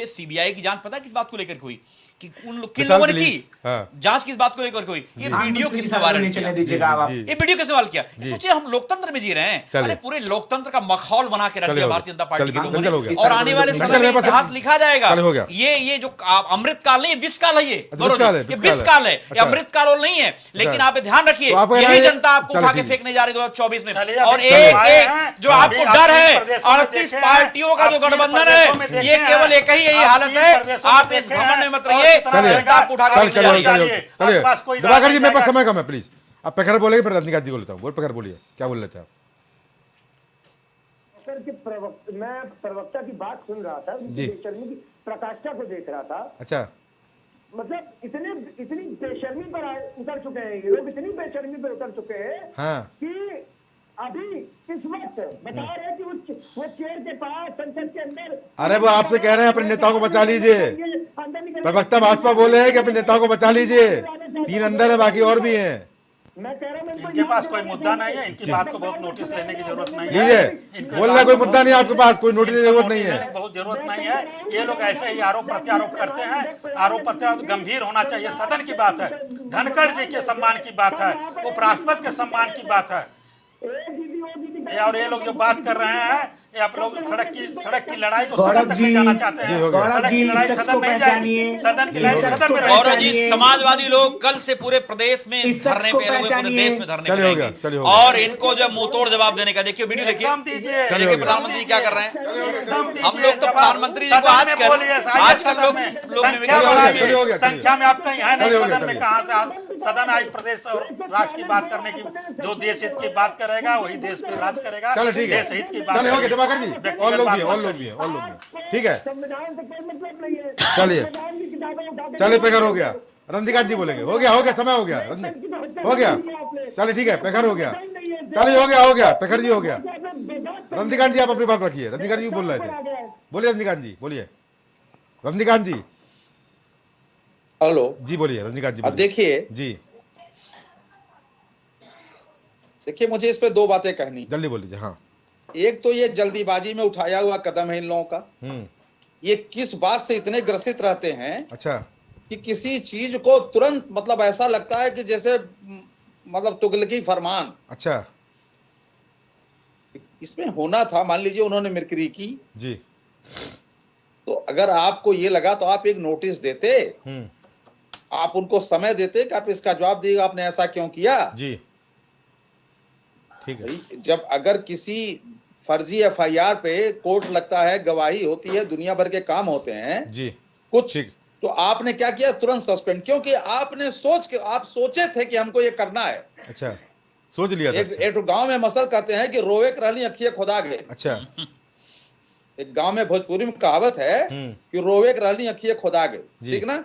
पे सीबीआई की जांच पता है किस बात को लेकर के हुई कि किन लोगों ने की हाँ। जांच किस बात को लेकर कोई ये वीडियो किसने वायरल किया, ये वीडियो किसने वायरल किया? सोचिए हम लोकतंत्र में जी रहे हैं, अरे पूरे लोकतंत्र का माहौल बना के रख दिया भारतीय जनता पार्टी के लोगों ने, और आने वाले समय में इतिहास लिखा जाएगा। ये जो अमृत काल नहीं, विष काल है, ये विष काल है, ये अमृत काल नहीं है। लेकिन आप ध्यान रखिए, यही जनता आपको उठा के फेंकने जा रही 2024 में। और एक जो आपको डर है 38 पार्टियों का जो गठबंधन है, ये केवल एक ही यही हालत है, आप इस घमंड में मत रहिए, आपको उठा के दिवाकर जी मेरे पास समय कम है, प्लीज आप प्रखर बोलेंगे फिर रजनीकांत जी को लेता हूँ। बोल प्रखर बोलिए, क्या बोल रहे थे आप? सर कि मैं प्रवक्ता की बात सुन रहा था, जी। बेशर्मी की प्रकाष्ठा को देख रहा था। अच्छा, मतलब इतनी बेशर्मी पर उतर चुके हैं ये लोग, इतनी बेशर्मी पर उतर चुके हैं हाँ। कि अभी इस वक्त बता रहे हैं कि वो चेयर के पास संसद के अंदर, अरे वो आपसे कह रहे हैं अपने नेताओं को बचा लीजिए। प्रवक्ता भाजपा बोले हैं कि अपने नेताओं को बचा लीजिए, 3 अंदर है, बाकी और भी हैं। मैं कह रहा हूं इनके पास कोई मुद्दा नहीं है, इनकी बात को बहुत नोटिस लेने की जरूरत नहीं है। लीजिए, बोल रहा कोई मुद्दा नहीं आपके पास, कोई नोटिस की जरूरत नहीं है, बहुत जरूरत नहीं है। ये लोग ऐसे ही आरोप प्रत्यारोप करते हैं, आरोप प्रत्यारोप गंभीर होना चाहिए। सदन की बात है, धनखड़ जी के सम्मान की बात है, उपराष्ट्रपति के सम्मान की बात है, और ये लोग जो बात कर रहे हैं, ये आप लोग सड़क की लड़ाई को सदन तक ले जाना चाहते हैं। सड़क की लड़ाई सदन नहीं जाएगी, सदन की लड़ाई सदन में गौरव जी, समाजवादी लोग कल से पूरे प्रदेश में धरने पे लगे, पूरे देश में धरने पे लगे, और इनको जो मुंह तोड़ जवाब देने का, देखिए वीडियो देखिए, देखिए प्रधानमंत्री क्या कर रहे हैं। हम लोग तो प्रधानमंत्री जी को आजकल लोग संख्या में आप कहीं है नहीं, सदन में कहाँ से सदन आई प्रदेश और राष्ट्र की बात करने की, जो देश हित की बात करेगा वही देश पे राज करेगा। चलो ठीक है, देश हित की बात चलो हो गया दिवाकर जी, और लोग भी, और लोग भी, और लोग भी, ठीक है, संविधान से कोई मतलब नहीं है। चलिए संविधान की किताबें उठा के चलिए पेखर हो गया, रजनीकांत जी बोलेंगे, हो गया समय हो गया, हो गया, चलिए ठीक है, पेखर हो गया, चलिए हो गया पेखर जी हो गया। रजनीकांत जी आप अपनी बात रखिए, रजनीकांत जी बोल रहे थे, बोलिए रजनीकांत जी, बोलिए रजनीकांत जी। हेलो जी बोलिए रजनीकांत जी। अब देखिए जी, मुझे इस पे 2 बातें कहनी। जल्दी बोल लीजिए। हाँ, एक तो ये जल्दीबाजी में उठाया हुआ कदम है इन लोगों का। ये किस बात से इतने ग्रसित रहते हैं, अच्छा, कि किसी चीज को तुरंत मतलब ऐसा लगता है कि जैसे मतलब तुगलकी फरमान। अच्छा, इसमें होना था, मान लीजिए उन्होंने मिर्करी की जी, तो अगर आपको ये लगा तो आप एक नोटिस देते, आप उनको समय देते कि आप इसका जवाब दिएगा, आपने ऐसा क्यों किया जी, ठीक है। जब अगर किसी फर्जी एफआईआर पे कोर्ट लगता है, गवाही होती है, दुनिया भर के काम होते हैं जी, कुछ, ठीक, तो आपने क्या किया, तुरंत सस्पेंड, क्योंकि आपने आप सोचे थे कि हमको ये करना है। अच्छा, सोच लिया था। एक गांव में मसल कहते हैं कि रोवे करानी अखिए खुदा गए। अच्छा, एक गांव में भोजपुरी में कहावत है कि रोवे करानी अखिए खुदा गए, ठीक ना।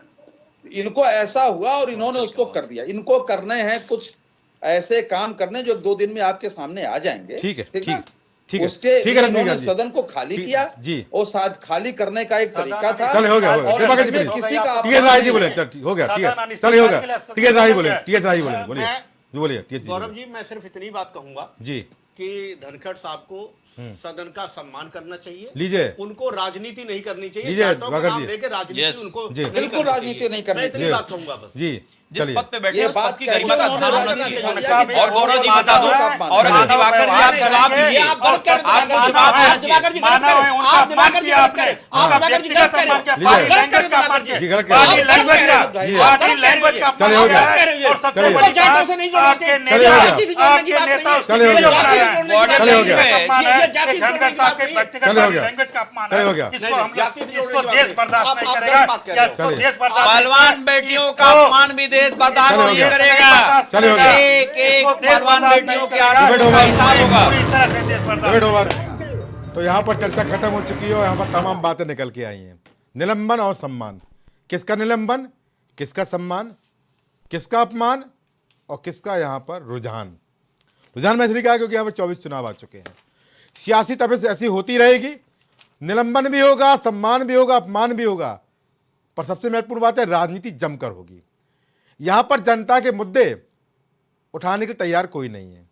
इनको ऐसा हुआ और इन्होंने उसको कर दिया। इनको करने हैं कुछ ऐसे काम करने जो 2 दिन में आपके सामने आ जाएंगे। ठीक है, ठीक है, ठीक है, उसके ठीक है, इन्होंने सदन को खाली किया जी, और साथ खाली करने का एक तरीका था। चल हो गया, और किसी का टी एस राय जी बोले, हो गया, चलिए हो गया, टी एस राय बोले, टी एस राय बोले, बोलिए बोलिए। गौरव जी, मैं सिर्फ इतनी बात कहूंगा जी कि धनखड़ साहब को सदन का सम्मान करना चाहिए, लीजिए, उनको राजनीति नहीं करनी चाहिए, लीजिए, जाटों का नाम जी। लेके राजनीति Yes, उनको जी। नहीं बिल्कुल करनी राजनीति चाहिए। नहीं करनी मैं इतनी चाहिए। बात कहूंगा बस। जी, जिस चलिए, पद पे बैठे ये हैं, उस बात पद की कहने गरिमा का का ध्यान सम्मान रखना होना चाहिए। चाहिए। और गौरव जी बता दूं, और अगर दिवाकर जी आप जवाब दीजिए, आप गलत कर रहे हैं, आप जवाब आप दीजिए। दिवाकर जी गलत कर रहे हैं, आप दिवाकर जी गलत कर रहे हैं, आप दिवाकर जी गलत कर रहे हैं, लीजिए। गलत कर रहे हैं दिवाकर जी। जी, गलत कर आप रहे हैं। गलत कर रहे हैं। जी। पार्टी लैंग्वेज का चलिए, हो गया। और सबसे चलिए। बड़ी जाटों से नहीं जोड़ना चाहिए, चलिए, हो गया। जाति से जोड़ने की बात नहीं है। चलिए, हो ये गया। जाति से जोड़ने की बात चलिए, हो नहीं गया। है। ये जाति से जोड़ने की बात नहीं है। चलिए, हो गया। लैंग्वेज का अपमान चलिए, हो है। गया। इसको हम जाति से इसको जोड़ने की देश बात बर्दाश्त नहीं। नहीं आप करेगा। गलत बात कर रहे हो। इसको चलिए। देश बर्दाश्त पहलवान बेटियों का अपमान भी देश बर्दाश्त चलिए, हो नहीं गया। करेगा। चलिए, हो गया। एक इसको देश पहलवान बर्दाश्त बेटियों के नहीं आगे करेगा। का हिसाब होगा। पूरी तरह से देश बर्दाश्त वेट ओवर। तो यहाँ पर चर्चा खत्म हो चुकी है और यहाँ पर तमाम बातें निकल के आई हैं। निलंबन और सम्मान, किसका निलंबन, किसका सम्मान, किसका अपमान और किसका यहाँ पर रुझान। रुझान में इसलिए कहा क्योंकि यहाँ पर 24 चुनाव आ चुके हैं। सियासी तबीयत ऐसी होती रहेगी, निलंबन भी होगा, सम्मान भी होगा, अपमान भी होगा, पर सबसे महत्वपूर्ण बात है राजनीति जमकर होगी। यहाँ पर जनता के मुद्दे उठाने के तैयार कोई नहीं है।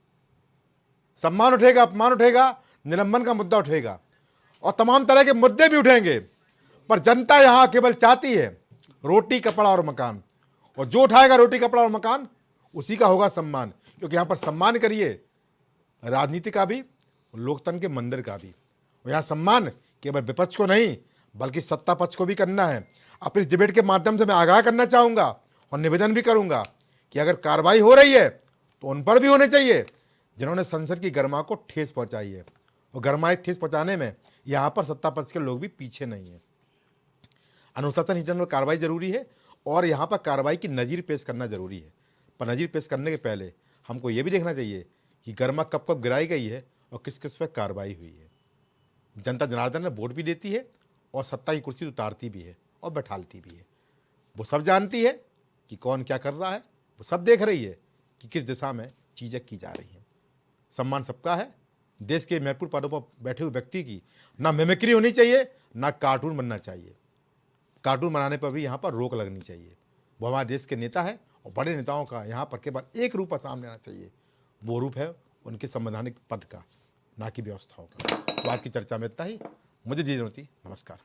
सम्मान उठेगा, अपमान उठेगा, निलंबन का मुद्दा उठेगा और तमाम तरह के मुद्दे भी उठेंगे, पर जनता यहाँ केवल चाहती है रोटी कपड़ा और मकान, और जो उठाएगा रोटी कपड़ा और मकान उसी का होगा सम्मान। क्योंकि यहाँ पर सम्मान करिए राजनीति का भी, लोकतंत्र के मंदिर का भी। और यहाँ सम्मान केवल विपक्ष को नहीं बल्कि सत्ता पक्ष को भी करना है। अपनी इस डिबेट के माध्यम से मैं आगाह करना चाहूँगा और निवेदन भी करूँगा कि अगर कार्रवाई हो रही है तो उन पर भी होने चाहिए जिन्होंने संसद की गरिमा को ठेस पहुँचाई है। और गरिमा ठेस पहुँचाने में यहाँ पर सत्ता पक्ष के लोग भी पीछे नहीं हैं। अनुशासनहीन में कार्रवाई जरूरी है और यहाँ पर कार्रवाई की नज़ीर पेश करना जरूरी है। पर नज़ीर पेश करने के पहले हमको ये भी देखना चाहिए कि गरिमा कब कब गिराई गई है और किस किस पर कार्रवाई हुई है। जनता जनार्दन ने वोट भी देती है और सत्ता की कुर्सी उतारती भी है और बैठालती भी है। वो सब जानती है कि कौन क्या कर रहा है, वो सब देख रही है कि किस दिशा में चीज़ें की जा रही हैं। सम्मान सबका है। देश के महत्वपूर्ण पदों पर बैठे हुए व्यक्ति की ना मिमिक्री होनी चाहिए ना कार्टून बनना चाहिए। कार्टून बनाने पर भी यहाँ पर रोक लगनी चाहिए। वो हमारे देश के नेता है और बड़े नेताओं का यहाँ पर केवल एक रूप सामने आना चाहिए, वो रूप है उनके संवैधानिक पद का, ना कि व्यवस्थाओं का। तो आज की चर्चा में इतना ही। मुझे दी जरूरत। नमस्कार।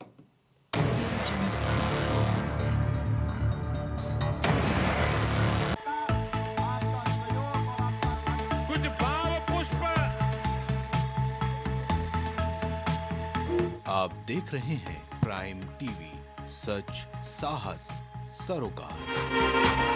कुछ भाव पुष्प। आप देख रहे हैं प्राइम टीवी, सच साहस सरोकार।